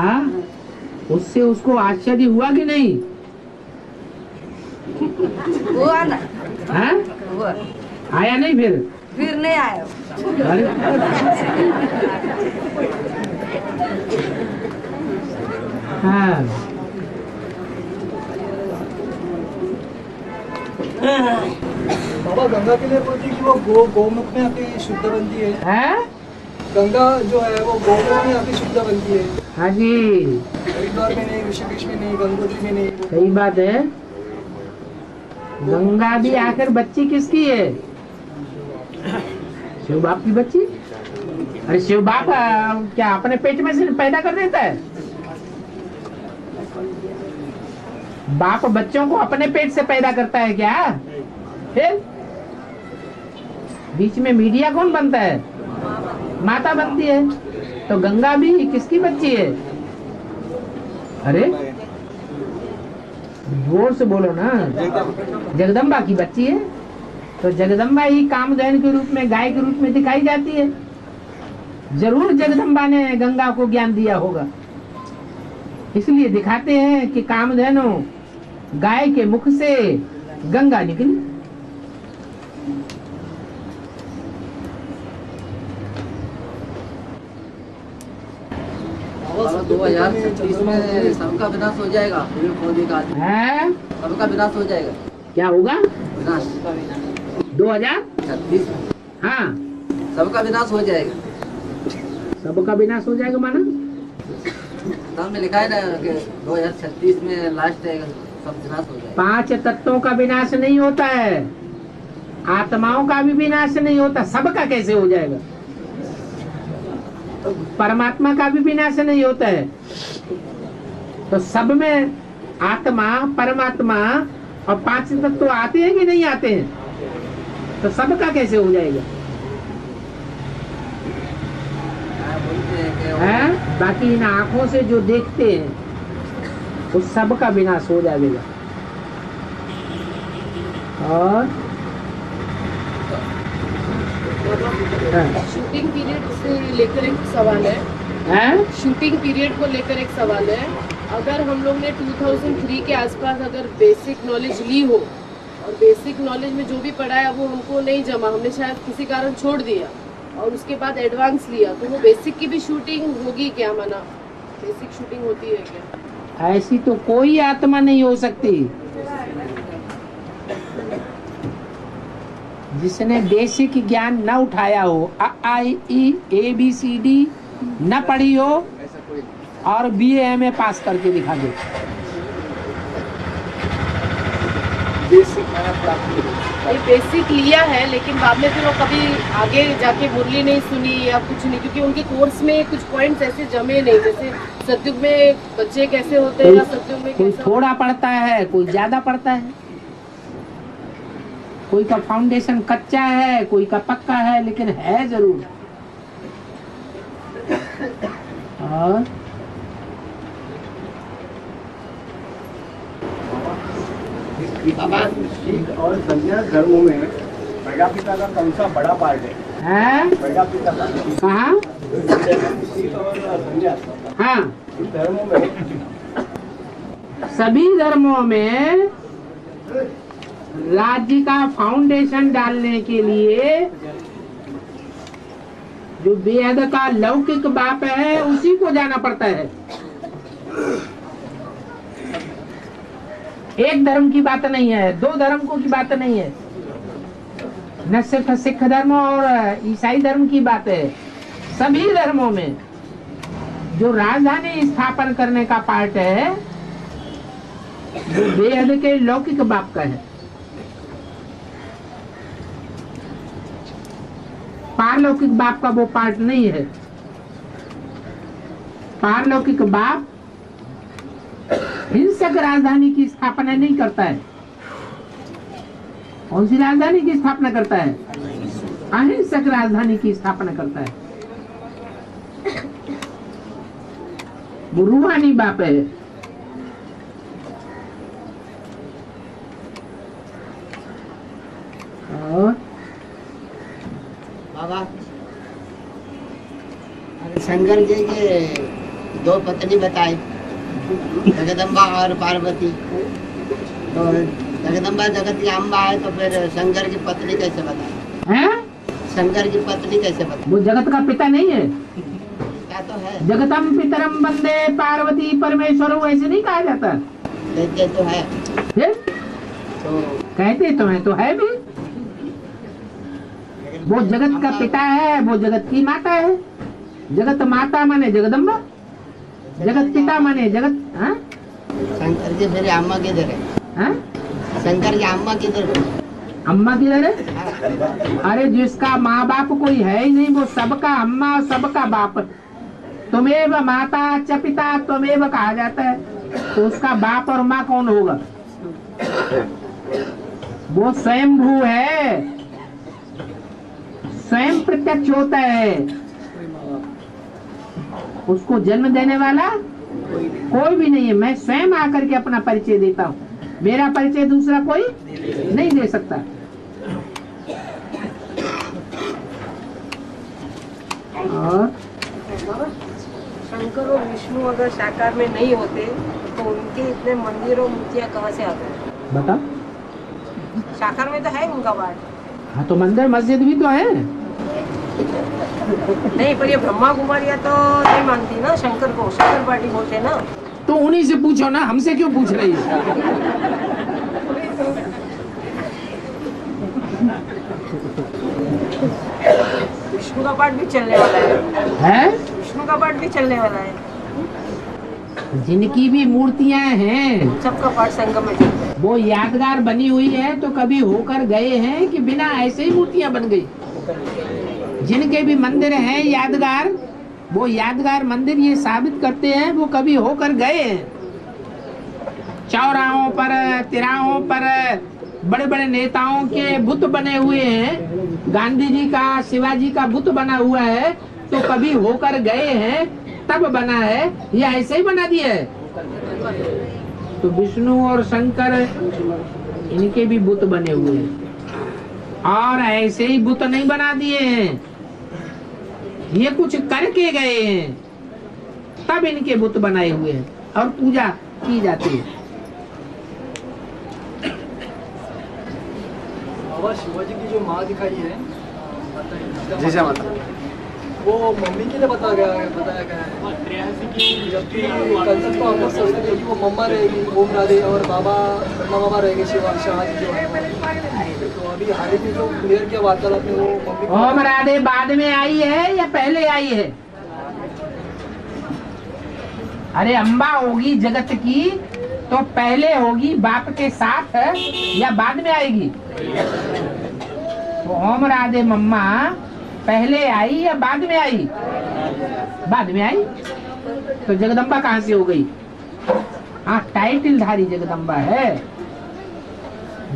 उससे उसको आश्चर्य हुआ कि नहीं? हुआ ना? हाँ? हुआ। आया नहीं फिर नहीं आया। अरे हाँ, बाबा गंगा के लिए बोलती कि वो गौमुख में आके शुद्ध बनती है। गंगा जो है वो गौमुख में आके शुद्ध बनती है। हाँ जी, हरिद्वार में नहीं, ऋषिकेश में नहीं, गंगोत्री में नहीं। सही बात है। गंगा भी आखिर बच्ची किसकी है? शिव बाप की बच्ची। अरे शिव बाप क्या अपने पेट में से पैदा कर देता है? बाप बच्चों को अपने पेट से पैदा करता है क्या? फिर बीच में मीडिया कौन बनता है? माता बनती है। तो गंगा भी किसकी बच्ची है? अरे जोर से बोलो ना। जगदम्बा की बच्ची है। तो जगदम्बा ही कामधेनु के रूप में, गाय के रूप में दिखाई जाती है। जरूर जगदम्बा ने गंगा को ज्ञान दिया होगा, इसलिए दिखाते हैं कि कामधेनु गाय के मुख से गंगा निकली। और 2036 में सबका विनाश हो जाएगा। सबका विनाश हो जाएगा। क्या होगा? विनाश 2036। हाँ, सबका विनाश हो जाएगा। सबका विनाश हो जाएगा माना? में लिखा है ना कि 2036 में लास्ट है, सब विनाश हो जाएगा। 5 तत्वों का विनाश नहीं होता है, आत्माओं का भी विनाश नहीं होता। सबका कैसे हो जाएगा? परमात्मा का भी विनाश नहीं होता है। तो सब में आत्मा, परमात्मा और पांच तत्व तो आते हैं कि नहीं आते हैं? तो सबका कैसे हो जाएगा? है? बाकी इन आंखों से जो देखते हैं उस सबका विनाश हो जाएगा। और शूटिंग पीरियड से लेकर एक सवाल है। शूटिंग पीरियड को लेकर एक सवाल है। अगर हम लोग ने 2003 के आसपास अगर बेसिक नॉलेज ली हो और बेसिक नॉलेज में जो भी पढ़ा है वो हमको नहीं जमा, हमने शायद किसी कारण छोड़ दिया और उसके बाद एडवांस लिया, तो वो बेसिक की भी शूटिंग होगी क्या? माना बेसिक शूटिंग होती है क्या? ऐसी तो कोई आत्मा नहीं हो सकती जिसने बेसिक ज्ञान न उठाया हो, अ आ इ ए बी सी डी न पढ़ी हो और BA MA पास करके दिखा दे। बेसिक लिया है लेकिन बाद में फिर वो कभी आगे जाके मुरली नहीं सुनी या कुछ नहीं, क्योंकि उनके कोर्स में कुछ पॉइंट्स ऐसे जमे नहीं। जैसे सतयुग में बच्चे कैसे होते हैं, सतयुग में कोई थोड़ा पढ़ता है, कोई ज्यादा पढ़ता है, कोई का फाउंडेशन कच्चा है, कोई का पक्का है, लेकिन है जरूर। और और संन्यास धर्मों में प्रजापिता का कौन सा बड़ा पार्ट है? प्रजापिता का कहाँ? हाँ, धर्मों में, सभी धर्मों में राज्य का फाउंडेशन डालने के लिए जो बेहद का लौकिक बाप है उसी को जाना पड़ता है। एक धर्म की बात नहीं है, दो धर्म की बात नहीं है, न सिर्फ सिख धर्म और ईसाई धर्म की बात है। सभी धर्मों में जो राजधानी स्थापन करने का पार्ट है वो बेहद के लौकिक बाप का है। पारलौकिक बाप का वो पार्ट नहीं है। पारलौकिक बाप हिंसक राजधानी की स्थापना नहीं करता है। कौन सी राजधानी की स्थापना करता है? अहिंसक राजधानी की स्थापना करता है। वो रूहानी बाप है। और बाबा शंकर जी के दो पत्नी बताई, जगदम्बा और पार्वती। तो जगदम्बा जगत की अम्बा है, तो फिर शंकर की पत्नी कैसे बताए? शंकर की पत्नी कैसे बताए? वो जगत का पिता नहीं है? क्या तो है, जगतम पितरम वंदे पार्वती परमेश्वर, ऐसे नहीं कहा जाता? कहते तो है। तो कहते तो है, तो है भी। वो जगत का पिता है, वो जगत की माता है। जगत माता माने जगदम्बा, जगत पिता माने जगत। हाँ? शंकर जी फिर अम्मा किधर है? शंकर जी अम्मा किधर है? अम्मा किधर है? अरे जिसका माँ बाप कोई है ही नहीं, वो सबका अम्मा, सबका बाप। तुमेव माता च पिता त्वमेव कहा जाता है, तो उसका बाप और माँ कौन होगा? वो स्वयंभू है, स्वयं प्रत्यक्ष होता है। उसको जन्म देने वाला कोई भी नहीं है। मैं स्वयं आकर के अपना परिचय देता हूँ, मेरा परिचय दूसरा कोई नहीं दे सकता। और शंकर और विष्णु अगर साकार में नहीं होते तो उनके इतने मंदिर और मूर्तियाँ कहाँ से आते हैं? बता। साकार में तो है उनका पार्ट। हाँ, तो मंदिर मस्जिद भी तो है। नहीं, पर ये ब्रह्मा कुमारियाँ तो नहीं मानती ना शंकर को, शंकर पार्टी बोलते ना। तो उन्हीं से पूछो ना, हमसे क्यों पूछ रही है? विष्णु का पार्ट भी चलने वाला है? विष्णु का पार्ट भी चलने वाला है। जिनकी भी मूर्तियां हैं सबका पार्ट संगम में चलता है। वो यादगार बनी हुई है तो कभी होकर गए हैं कि बिना ऐसे ही मूर्तियां बन गई? जिनके भी मंदिर हैं यादगार, वो यादगार मंदिर ये साबित करते हैं वो कभी होकर गए हैं। चौराहों पर, तिराहों पर बड़े बड़े नेताओं के बुत बने हुए हैं। गांधी जी का, शिवाजी का बुत बना हुआ है, तो कभी होकर गए हैं तब बना है या ऐसे ही बना दिया है? तो विष्णु और शंकर इनके भी बुत बने हुए हैं और ऐसे ही बुत नहीं बना दिए हैं, ये कुछ करके गए हैं तब इनके बुत बनाए हुए हैं और पूजा की जाती है। बाबा शिवाजी की जो माँ दिखाई है जी जी माता, वो मम्मी के लिए बताया गया है। जबकि कंसेप्ट तो हम लोग सोचते थे कि वो मम्मा रहेगी, ओम राधे, और बाबा ब्रह्मा बाबा रहेंगे, शिवाजी जो है। तो अभी हाल ही में जो क्लियर किया वार्तालाप में, वो मम्मी ओम राधे बाद में आई है या पहले आई है? अरे अम्बा होगी जगत की तो पहले होगी बाप के साथ या बाद में आएगी? तो ओम राधे मम्मा पहले आई या बाद में आई? बाद में आई। तो जगदम्बा कहाँ से हो गई? हाँ, टाइटलधारी जगदम्बा है।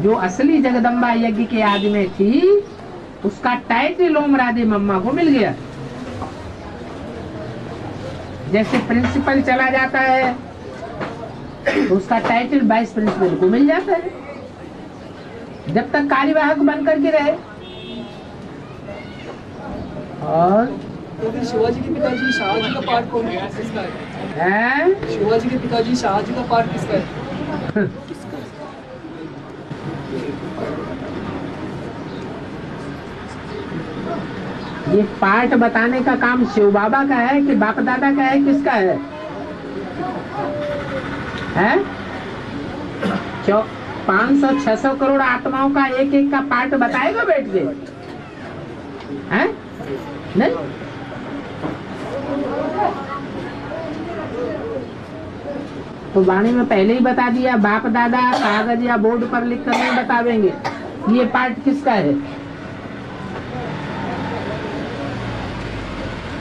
जो असली जगदम्बा यज्ञ के आदि में थी, उसका टाइटल ओम राधे मम्मा को मिल गया। जैसे प्रिंसिपल चला जाता है तो उसका टाइटल वाइस प्रिंसिपल को मिल जाता है, जब तक कार्यवाहक बन करके रहे। और तो फिर शिवाजी के पिताजी शाहजी का पार्ट कौन किसका है? शिवाजी के पिताजी शाहजी का पार्ट किसका है? ये पार्ट बताने का काम शिव बाबा का है कि बाप दादा का है, किसका है? 500-600 करोड़ आत्माओं का एक एक का पार्ट बताएगा बैठ के? हैं? नहीं। तो वाणी में पहले ही बता दिया, बाप दादा कागज या बोर्ड पर लिख कर नहीं बतावेंगे ये पार्ट किसका है।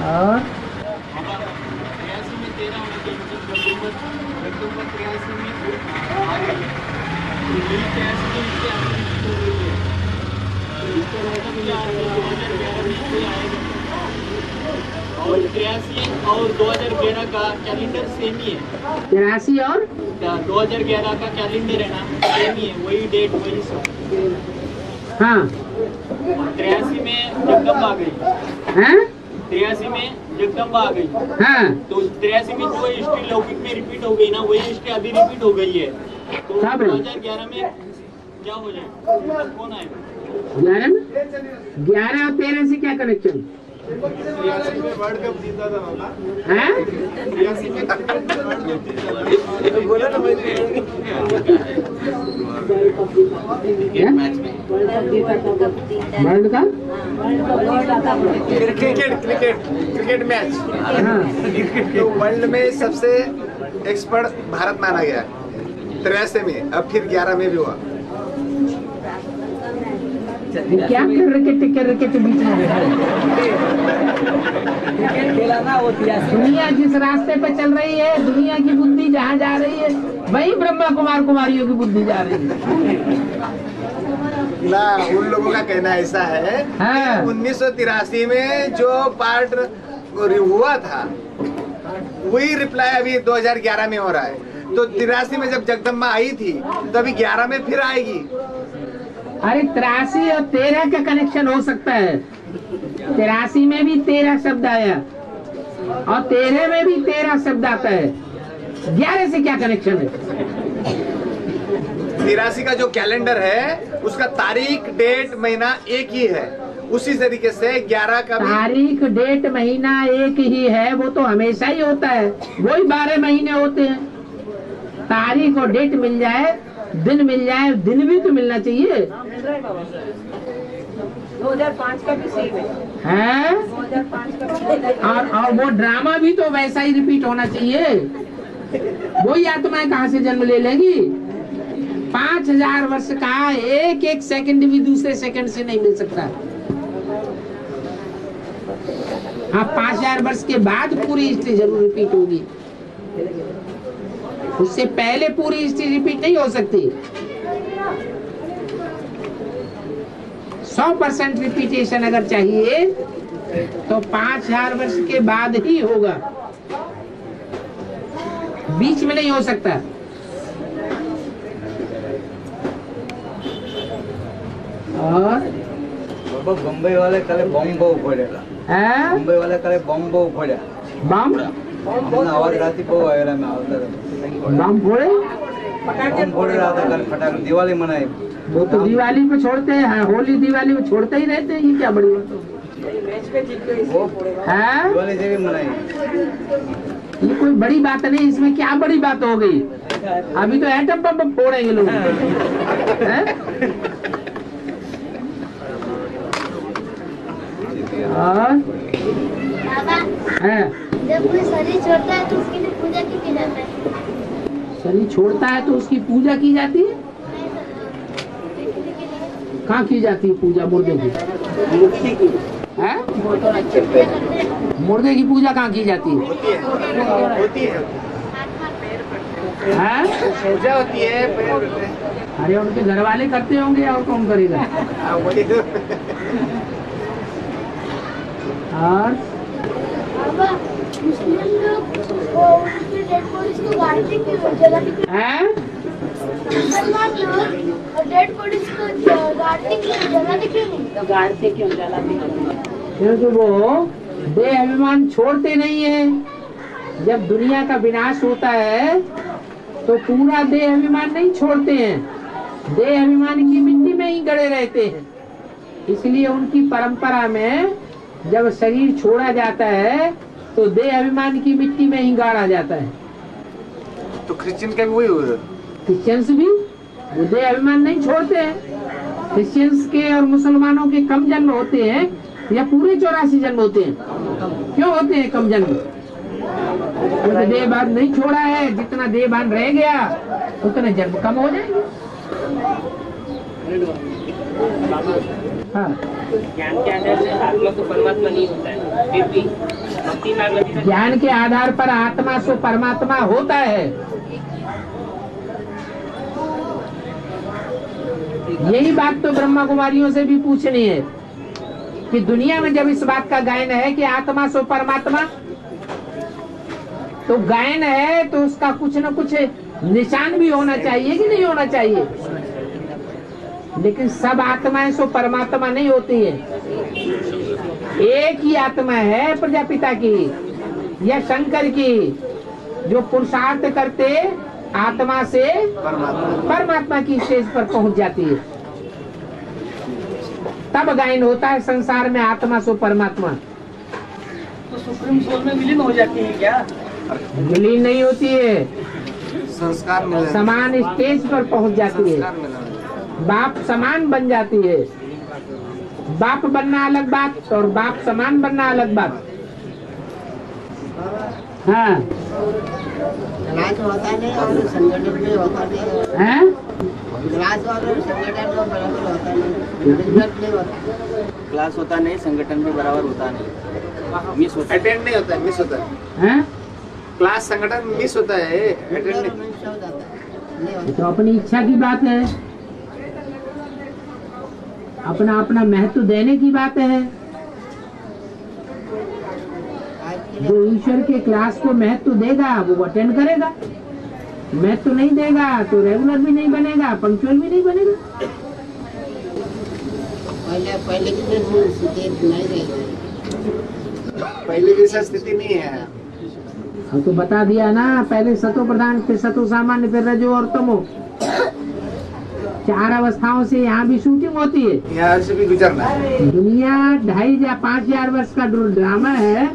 और और 83 और 2011 का कैलेंडर सेम ही है। 83 और 2011 का कैलेंडर है ना, सेम ही है, वही डेट वही सब। हाँ, 83 में जगदम्बा आ गई। हैं? 83 में जगदम्बा आ गई। हाँ। तो 83 में जो हिस्ट्री लौकिक में रिपीट हो गई ना, वही हिस्ट्री अभी रिपीट हो गई है। तो 2011 में क्या हो जाए? कौन आएगा? 11 और 13 से क्या कनेक्शन? वर्ल्ड कप जीता था बाबा। वर्ल्ड का क्रिकेट मैच। तो वर्ल्ड में सबसे एक्सपर्ट भारत माना गया 83 में, अब फिर 11 में भी हुआ। क्या क्रिकेट बीच में दुनिया जिस रास्ते पे चल रही है, दुनिया की बुद्धि जहाँ जा रही है, वही ब्रह्मा कुमार कुमारियों की बुद्धि जा रही है ना। उन लोगों का कहना ऐसा है कि 1983 में जो पार्ट हुआ था वही रिप्लाई अभी 2011 में हो रहा है। तो 83 में जब जगदम्बा आई थी तो अभी 11 में फिर आएगी। अरे 83 और 13 का कनेक्शन हो सकता है। 83 में भी 13 शब्द आया और 13 में भी 13 शब्द आता है। 11 से क्या कनेक्शन है? 83 का जो कैलेंडर है उसका तारीख, डेट, महीना एक ही है। उसी तरीके से 11 का भी तारीख, डेट, महीना एक ही है। वो तो हमेशा ही होता है, वही 12 महीने होते हैं। तारीख और डेट मिल जाए, दिन मिल जाए, दिन भी तो मिलना चाहिए। 2005 का भी सेम है 2005 का भी। और वो ड्रामा भी तो वैसा ही रिपीट होना चाहिए। वही आत्माएं कहाँ से जन्म ले लेंगी? 5000 वर्ष का एक एक सेकंड भी दूसरे सेकंड से नहीं मिल सकता। हाँ, 5000 वर्ष के बाद पूरी हिस्ट्री जरूर रिपीट होगी। उससे पहले पूरी हिस्ट्री रिपीट नहीं हो सकती। 100% रिपीटेशन अगर चाहिए तो 5000 वर्ष के बाद ही होगा, बीच में नहीं हो सकता। और बम्बई वाले कल बॉम्ब पड़ेगा, बम्बई वाले कल बॉम्ब पड़ा, बम आवाज राती को वगैरह में आवता था, बम फोड़े, बम फोड़ रहा था कल फटाक, दिवाली मनाई। वो तो दिवाली पे छोड़ते हैं, होली दिवाली में छोड़ते ही रहते हैं, ये क्या बड़ी बात होगी? दिवाली से भी मनाई, ये कोई बड़ी बात नहीं, इसमें क्या बड़ी बात हो गई? अभी तो एटम बम फोड़ेंगे लोग। और जब कोई शरीर छोड़ता है तो उसके लिए पूजा क्यों की जाता है? शरीर छोड़ता है तो उसकी पूजा की जाती है? कहाँ की जाती है पूजा मुर्दे की? मुर्दे की पूजा कहाँ की जाती है? पूजा होती है। अरे उनके घर वाले करते होंगे और कौन करेगा? और मुस्लिम लोग उनके डेड बॉडीज को गाड़ते क्यों, जलाते क्यों? मुसलमान लोग डेड बॉडीज को गाड़ते क्यों, जलाते क्यों नहीं? गाड़ते क्यों, जलाते क्यों? क्योंकि वो देह अभिमान छोड़ते नहीं है। जब दुनिया का विनाश होता है तो पूरा देह अभिमान नहीं छोड़ते हैं, देह अभिमान की मिट्टी में ही गड़े रहते हैं। इसलिए उनकी परंपरा में जब शरीर छोड़ा जाता है तो देह अभिमान की मिट्टी में ही गाड़ा जाता है। तो क्रिश्चियन का भी वही होगा? क्रिश्चियंस भी वो देह अभिमान नहीं छोड़ते हैं। क्रिश्चियंस के और मुसलमानों के कम जन्म होते हैं या पूरे 84 जन्म होते हैं? क्यों होते हैं कम जन्म? क्योंकि देह भान नहीं छोड़ा है, जितना देह भान रह गया उतने जन्म कम हो जाएंगे। हाँ, ज्ञान के आधार से आत्मा तो परमात्मा नहीं होता है, फिर भी भक्ति मार्ग में ज्ञान के आधार पर आत्मा सो परमात्मा होता है। यही बात तो ब्रह्मा कुमारियों से भी पूछनी है कि दुनिया में जब इस बात का गायन है कि आत्मा सो परमात्मा, तो गायन है तो उसका कुछ न कुछ निशान भी होना चाहिए कि नहीं होना चाहिए? लेकिन सब आत्माएं सो परमात्मा नहीं होती है। एक ही आत्मा है प्रजापिता की या शंकर की जो पुरुषार्थ करते आत्मा से परमात्मा की स्टेज पर पहुंच जाती है। तब गायन होता है संसार में आत्मा सो परमात्मा। तो सुप्रीम सोल में विलीन हो जाती है क्या? विलीन नहीं होती है, संस्कार मिला, समान स्टेज पर पहुंच जाती है, बाप समान बन जाती है। बाप बनना अलग बात और बाप समान बनना अलग बात। हाँ, क्लास होता नहीं और संगठन भी होता नहीं है, क्लास और संगठन तो बराबर होता नहीं, रिजल्ट नहीं होता। क्लास होता नहीं, संगठन भी बराबर होता नहीं, मिस होता, अटेंड नहीं होता है, मिस होता है। क्लास संगठन मिस होता है, अटेंड नहीं। तो अपनी इच्छा की बात है, अपना अपना महत्व देने की बात है। जो ईश्वर के क्लास को महत्व देगा वो अटेंड करेगा, महत्व नहीं देगा तो रेगुलर भी नहीं बनेगा, पंक्चुअल भी नहीं बनेगा। पहले की जैसी स्थिति नहीं रही, पहले जैसा स्थिति नहीं है। हम तो बता दिया ना, पहले सतो प्रधान, फिर सतो सामान्य, फिर रजो और तमो, 4 अवस्थाओं से यहाँ भी शूटिंग होती है। यहाँ से भी गुजरना है। दुनिया 2,500 या 5,000 वर्ष का ड्रामा है,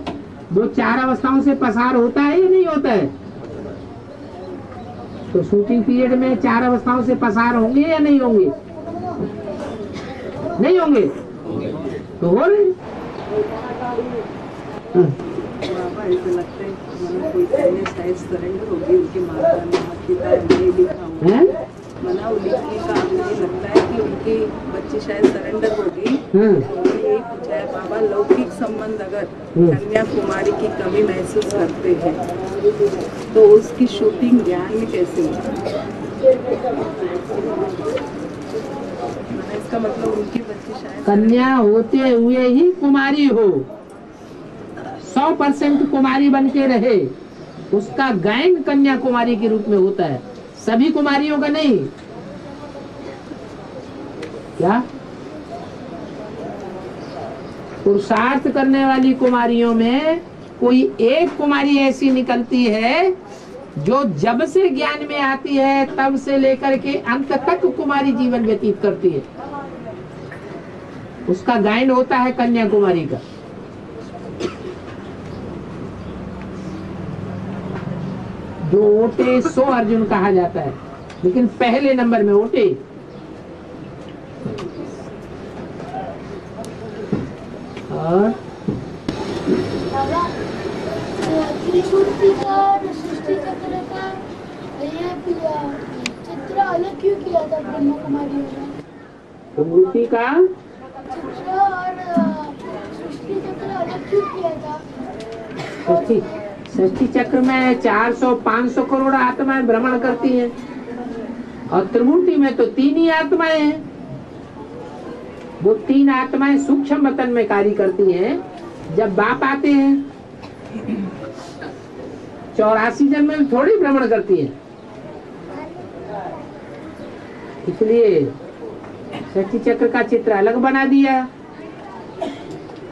वो 4 अवस्थाओं से पसार होता है या नहीं होता है? तो शूटिंग पीरियड में 4 अवस्थाओं से पसार होंगे या नहीं होंगे? नहीं होंगे तो हो रहे। ऐसा लगता है कोई पहले शायद सरेंडर होगी उनकी माता ने लिखा हुआ मना लिखने का, मुझे लगता है कि उनके बच्चे शायद सरेंडर होगी। उन्होंने यही पूछा है, बाबा लौकिक संबंध अगर कन्याकुमारी की कमी महसूस करते हैं तो उसकी शूटिंग ज्ञान में कैसे हुई? इसका मतलब उनके बच्चे शायद कन्या होते हुए ही कुमारी हो, 100% कुमारी बन के रहे, उसका गायन कन्या कुमारी के रूप में होता है, सभी कुमारियों का नहीं। क्या पुरुषार्थ करने वाली कुमारियों में कोई एक कुमारी ऐसी निकलती है जो जब से ज्ञान में आती है तब से लेकर के अंत तक कुमारी जीवन व्यतीत करती है, उसका गायन होता है कन्या कुमारी का। जो ओटे सो अर्जुन कहा जाता है, लेकिन पहले नंबर में ओटे। और त्रिमूर्ति का और सृष्टि चक्र का ये चित्र अलग क्यों किया था ब्रह्मा कुमारियों ने? त्रिमूर्ति का चित्र और सृष्टि चक्र अलग क्यों किया था? सृष्टि चक्र में 400-500 करोड़ आत्माएं भ्रमण करती हैं, और त्रिमूर्ति में तो 3 ही आत्माएं हैं। वो 3 आत्माएं सूक्ष्म वतन में कार्य करती हैं। जब बाप आते हैं 84 जन्म में थोड़ी भ्रमण करती हैं, इसलिए सृष्टि चक्र का चित्र अलग बना दिया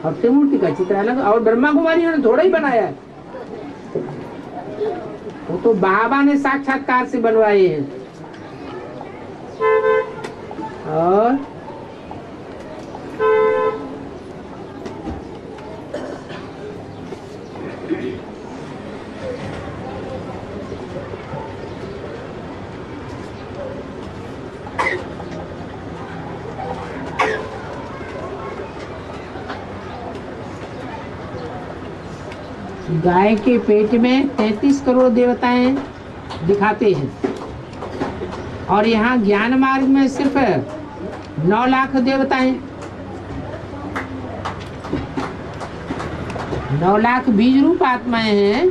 और त्रिमूर्ति का चित्र अलग, और ब्रह्मा कुमारियों ने थोड़ा ही बनाया है, वो तो बाबा ने साक्षात्कार से बनवाए हैं। और गाय के पेट में 33 करोड़ देवताएं दिखाते हैं, और यहाँ ज्ञान मार्ग में सिर्फ 9 लाख देवताएं, 9 लाख बीज रूप आत्माएं हैं।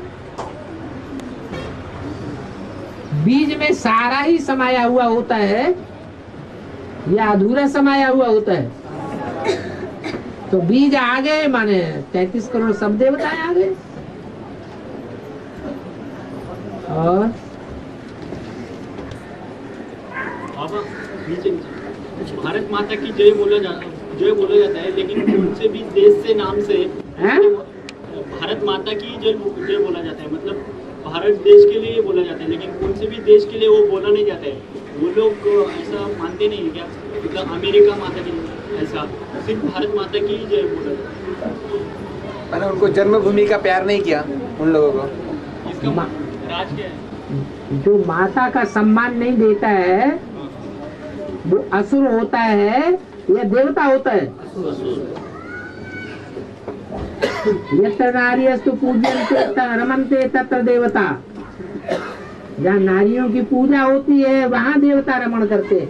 बीज में सारा ही समाया हुआ होता है या अधूरा समाया हुआ होता है? तो बीज आ गए माने 33 करोड़ सब देवताएं आ गए। और भारत माता की जय बोला जाता है, लेकिन कौन से भी देश से नाम से भारत माता की जय बोला जाता है, मतलब भारत देश के लिए बोला जाता है, लेकिन कौन से भी देश के लिए वो बोला नहीं जाता है। वो लोग ऐसा मानते नहीं है क्या? मतलब अमेरिका माता की ऐसा, सिर्फ भारत माता की जय बोला जाता है। मैंने उनको जन्मभूमि का प्यार नहीं किया उन लोगों को। इसका राज क्या है? जो माता का सम्मान नहीं देता है वो असुर होता है या देवता होता है? यत्र नार्यस्तु पूज्यन्ते रमन्ते तत्र देवता। जहाँ नारियों की पूजा होती है वहाँ देवता रमण करते हैं,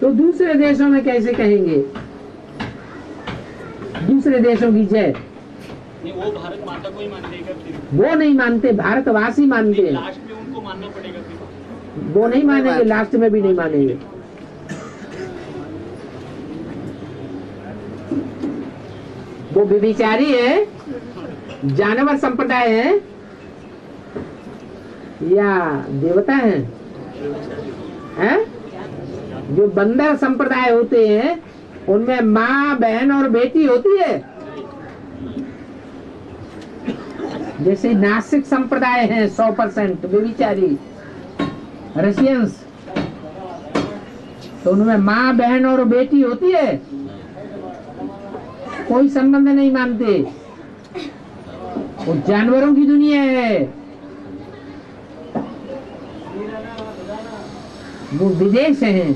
तो दूसरे देशों में कैसे कहेंगे दूसरे देशों की जय? वो भारत माता को ही मानेगा, फिर वो नहीं मानते, भारतवासी मानते हैं। लास्ट में उनको मानना पड़ेगा फिर। वो नहीं मानेंगे, लास्ट में भी नहीं मानेंगे। वो व्यभिचारी है, जानवर संप्रदाय है या देवता है? हैं? जो बंदर संप्रदाय होते हैं उनमें माँ, बहन और बेटी होती है। जैसे नासिक संप्रदाय है 100% व्यभिचारी रशियंस, तो उनमें माँ, बहन और बेटी होती है, कोई संबंध नहीं मानते। वो जानवरों की दुनिया है, वो विदेश है,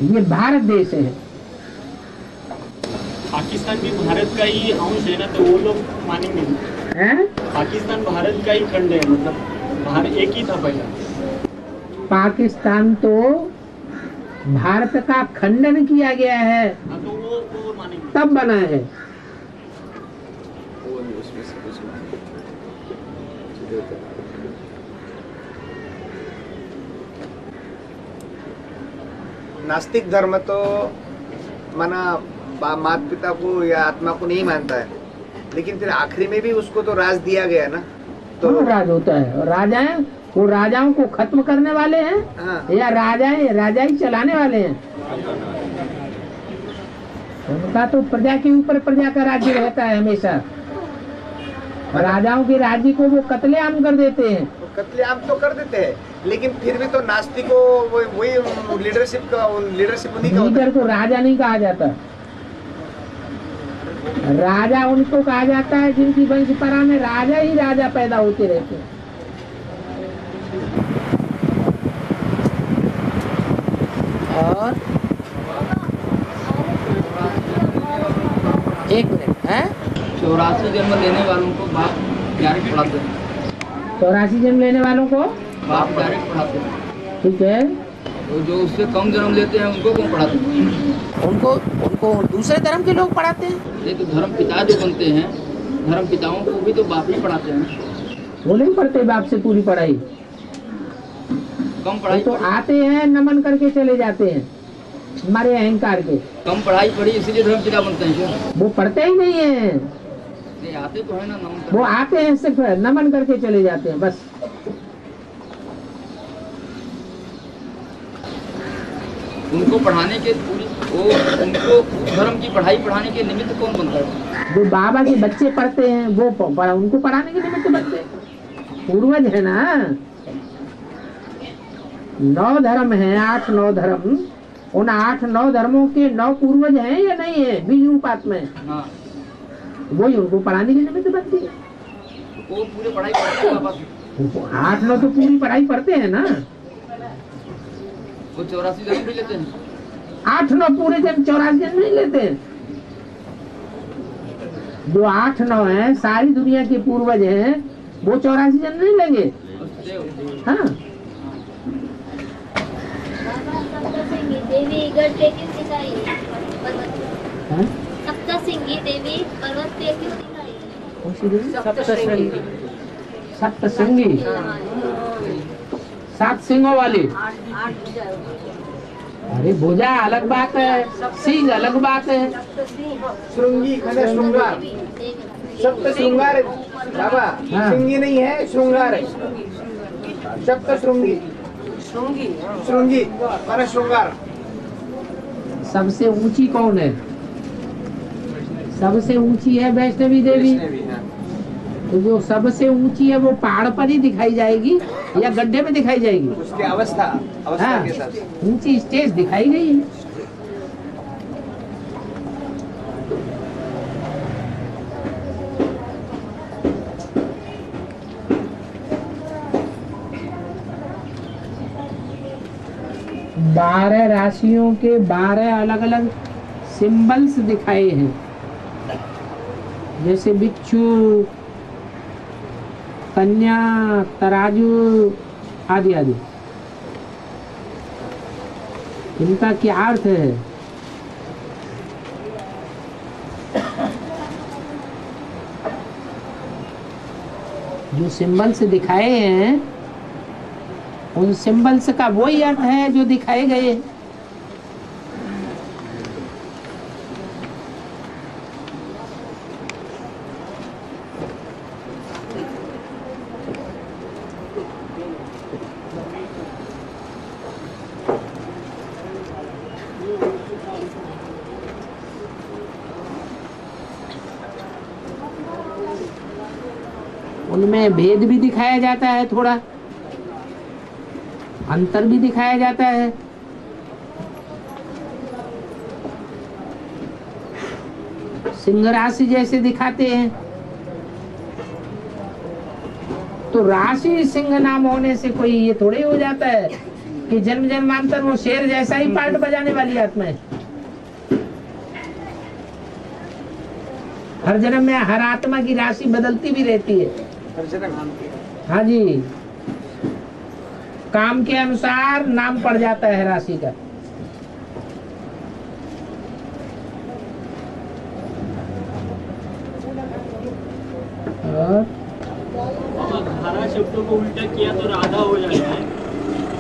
ये भारत देश है। पाकिस्तान भी भारत का ही अंश है ना, तो वो लोग मानेंगे नहीं। पाकिस्तान भारत का ही खंड है, मतलब भारत एक ही था पहले। पाकिस्तान तो भारत का खंडन किया गया है, तो वो मानेंगे तब बना है। नास्तिक धर्म तो माना माता पिता को या आत्मा को नहीं मानता है, लेकिन फिर आखिरी में भी उसको तो राज दिया गया ना, तो राज होता है। और राजाएं, वो राजाओं को खत्म करने वाले हैं। हाँ। या राजा ही चलाने वाले हैं। उनका तो प्रजा के ऊपर प्रजा का राज्य रहता है हमेशा। राजाओं के राज्य को वो कत्लेआम कर देते हैं। कत्लेआम तो कर देते हैं, लेकिन फिर भी तो नास्तिकों वही लीडरशिप उन्हीं का। लीडर को राजा नहीं कहा जाता। राजा उनको कहा जाता है जिनकी वंशपरा में राजा ही राजा पैदा होते रहते हैं। और एक मिनट है, 84 जन्म लेने वालों को बाप डायरेक्ट पढ़ाते हैं। 84 जन्म लेने वालों को बाप डायरेक्ट पढ़ाते हैं। ठीक है। तो जो उससे कम जन्म लेते हैं उनको कौन पढ़ाते हैं? उनको दूसरे धर्म के लोग पढ़ाते हैं। ये तो धर्म पिता जो बनते हैं, धर्म पिताओं को भी तो बाप ही पढ़ाते हैं। वो नहीं पढ़ते बाप से पूरी पढ़ाई। कम पढ़ाई तो आते हैं, नमन करके चले जाते हैं हमारे अहंकार के। कम पढ़ाई पढ़ी इसीलिए धर्म पिता बनते हैं क्या? वो पढ़ते ही नहीं है। आते तो है ना, नमन वो आते हैं सिर्फ नमन करके चले जाते हैं बस। उनको पढ़ाने के उनको धर्म की पढ़ाई पढ़ाने के निमित्त कौन बनता है? जो बाबा के बच्चे पढ़ते हैं वो उनको पढ़ाने के निमित्त बनते हैं। पूर्वज है ना, 9 धर्म है, 8-9 धर्म। उन 8-9 धर्मों के 9 पूर्वज हैं या नहीं है बीज रूपात में? हाँ। वही उनको पढ़ाने के निमित्त बनती है। वो पूरे पढ़ाई पढ़ते हैं बाबा। 8-9 तो पूरी पढ़ाई पढ़ते हैं ना। वो 84 जन्म भी लेते हैं। 8-9 पूरे जन्म 84 जन्म नहीं लेते हैं। जो 8-9 है सारी दुनिया के पूर्वज हैं, वो 84 जन्म नहीं लेंगे। हाँ। देवी गढ़ किस दिखाई? सप्तसिंगी देवी पर्वत पे किस दिखाई? सप्तसिंगी 7 सिंहों वाली। अरे भुजा अलग बात है, सिंह अलग बात है। श्रृंगी श्रृंगार, सप्त श्रृंगार बाबा। सिंगी नहीं है, श्रृंगार है। सप्त श्रृंगी, श्रृंगी माने श्रृंगार। सबसे ऊंची कौन है? सबसे ऊंची है वैष्णवी देवी। तो जो सबसे ऊंची है वो पहाड़ पर ही दिखाई जाएगी या गड्ढे में दिखाई जाएगी? उसकी अवस्था के साथ ऊंची स्टेज दिखाई गई है। बारह राशियों के 12 अलग अलग सिंबल्स दिखाए हैं, जैसे बिच्छू, कन्या, तराजू आदि आदि। इनका क्या अर्थ है? जो सिंबल्स दिखाए हैं उन सिंबल्स का वही अर्थ है जो दिखाए गए। उनमें भेद भी दिखाया जाता है, थोड़ा अंतर भी दिखाया जाता है। सिंह राशि जैसे दिखाते हैं, तो राशि सिंह नाम होने से कोई ये थोड़े हो जाता है कि जन्म जन्मांतर वो शेर जैसा ही पार्ट बजाने वाली आत्मा है। हर जन्म में हर आत्मा की राशि बदलती भी रहती है। हाँ जी, काम के अनुसार नाम पड़ जाता है राशि का। धारा शब्दों को उल्टा किया तो राधा हो जाता है,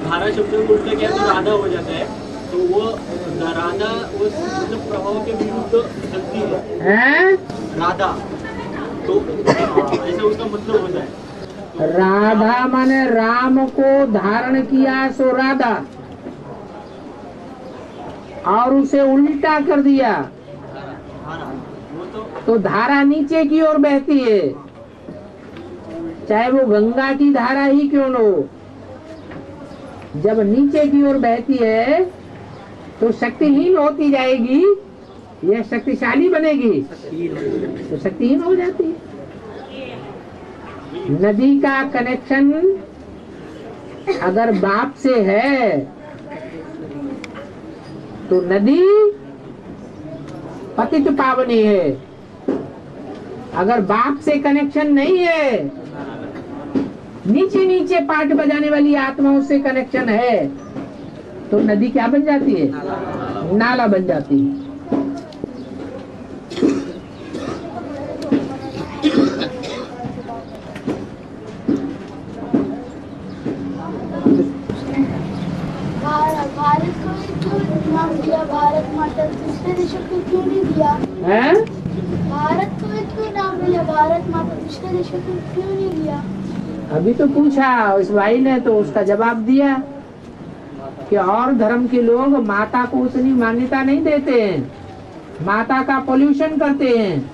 धारा शब्दों को उल्टा किया तो राधा हो जाता है, तो वो राधा वो मतलब प्रभाव के विरुद्ध शक्ति है राधा, तो ऐसा उसका मतलब होता है। राधा माने राम को धारण किया सो राधा, और उसे उल्टा कर दिया तो धारा नीचे की ओर बहती है, चाहे वो गंगा की धारा ही क्यों न हो। जब नीचे की ओर बहती है तो शक्तिहीन होती जाएगी या शक्तिशाली बनेगी, तो शक्तिहीन हो जाती है। नदी का कनेक्शन अगर बाप से है तो नदी पतित पावनी है, अगर बाप से कनेक्शन नहीं है, नीचे नीचे पाठ बजाने वाली आत्माओं से कनेक्शन है, तो नदी क्या बन जाती है? नाला बन जाती है। भारत को क्यों नाम दिया? भारत माता दूसरे देशों को क्यों नहीं दिया? भारत को क्यों नाम दिया? भारत माता दूसरे देशों को क्यों नहीं दिया? अभी तो पूछा इस भाई ने, तो उसका जवाब दिया कि और धर्म के लोग माता को उतनी मान्यता नहीं देते हैं, माता का पोल्यूशन करते हैं,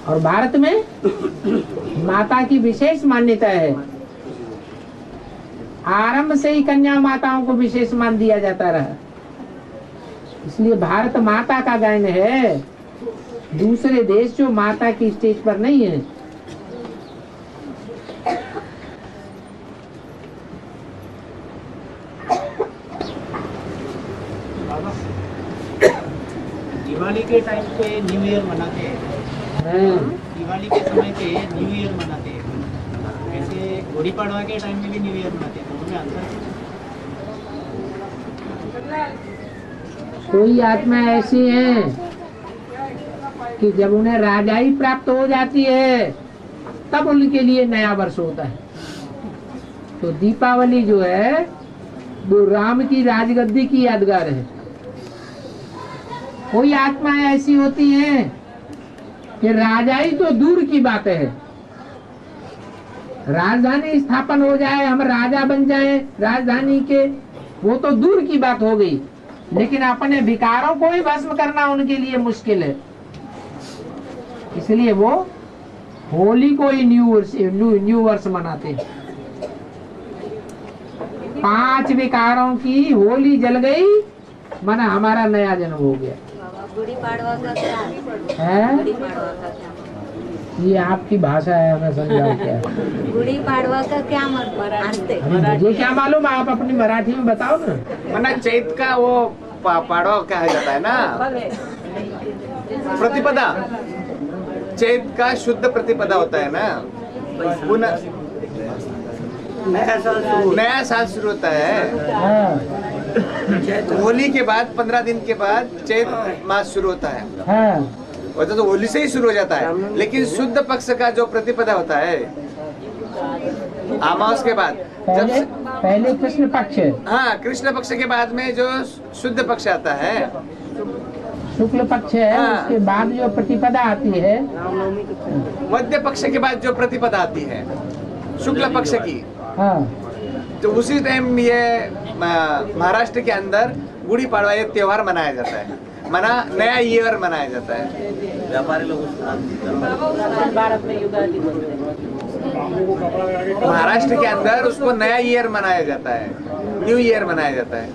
और भारत में माता की विशेष मान्यता है। आरंभ से ही कन्या माताओं को विशेष मान दिया जाता रहा, इसलिए भारत माता का गायन है। दूसरे देश जो माता की स्टेज पर नहीं है। दिवाली के टाइम पे न्यू ईयर मनाते हैं, दिवाली के समय पे न्यू ईयर मनाते हैं, ऐसे गुड़ी पड़वा के टाइम में भी न्यू ईयर मनाते हैं, तो उनमें अंतर कोई आत्मा ऐसी है कि जब उन्हें राजाई प्राप्त हो जाती है तब उनके लिए नया वर्ष होता है। तो दीपावली जो है वो राम की राजगद्दी की यादगार है। कोई आत्माएं ऐसी होती हैं कि राजाई तो दूर की बात है, राजधानी स्थापन हो जाए, हम राजा बन जाए राजधानी के, वो तो दूर की बात हो गई, लेकिन अपने विकारों को ही भस्म करना उनके लिए मुश्किल है। इसलिए वो होली को ही न्यू वर्ष मनाते हैं। 5 विकारों की होली जल गई, माना हमारा नया जन्म हो गया। गुड़ी पाड़वा का क्या है? गुड़ी पाड़वा का क्या? ये आपकी भाषा है, हमें समझाओ क्या है। गुड़ी पाड़वा का क्या मतलब? मुझे क्या मालूम, आप अपनी मराठी में बताओ ना। मना चैत का वो पाड़वा क्या जाता है ना, प्रतिपदा, चैत का शुद्ध प्रतिपदा होता है ना, नया साल शुरू होता है। होली के बाद 15 दिन के बाद चैत मास शुरू होता है। वैसे तो होली से ही शुरू हो जाता है, लेकिन शुद्ध पक्ष का जो प्रतिपदा होता है अमावस के बाद, पहले कृष्ण पक्ष, हाँ कृष्ण पक्ष के बाद में जो शुद्ध पक्ष आता है, शुक्ल पक्ष है, उसके बाद जो प्रतिपदा आती है, मध्य पक्ष के बाद जो प्रतिपदा आती है शुक्ल पक्ष की, तो उसी टाइम ये महाराष्ट्र के अंदर गुड़ी पाड़वा ये त्योहार मनाया जाता है, नया ईयर मनाया जाता है। व्यापारी लोग भारत में युगादि बोलते हैं। महाराष्ट्र के अंदर उसको नया ईयर मनाया जाता है, न्यू ईयर मनाया जाता है।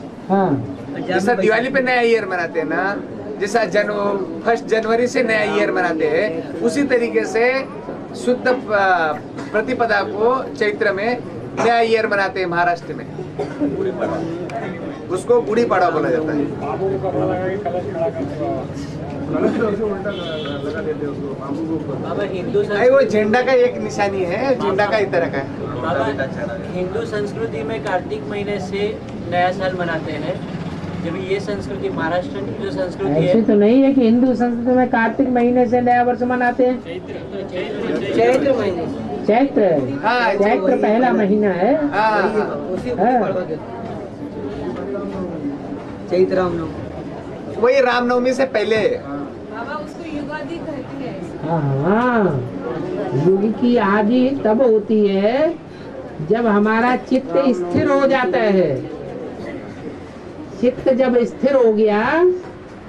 जैसा दिवाली पे नया ईयर मनाते हैं ना, जैसा 1 जनवरी से नया ईयर मनाते हैं, उसी तरीके से शुद्ध प्रतिपदा को चैत्र में नया ईयर मनाते हैं महाराष्ट्र में, उसको गुड़ी पाड़वा बोला जाता है। वो झंडा का एक निशानी है, झंडा का इस तरह का है। हिंदू संस्कृति में कार्तिक महीने से नया साल मनाते हैं, जब ये संस्कृति महाराष्ट्र की जो संस्कृति है, ऐसे तो नहीं है कि हिंदू संस्कृति में कार्तिक महीने से नया वर्ष मनाते हैं। चैत्र महीने चैत्र, चैत्र पहला महीना है। चैत्र रामनवमी, वही रामनवमी से पहले। बाबा उसको युगादि कहते हैं। हाँ, युग की आदि तब होती है जब हमारा चित्त स्थिर हो जाता है। चित्त जब स्थिर हो गया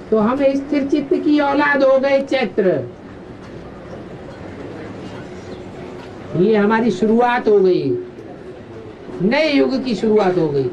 तो हम स्थिर चित्त की औलाद हो गए। चैत्र, ये हमारी शुरुआत हो गई, नए युग की शुरुआत हो गई।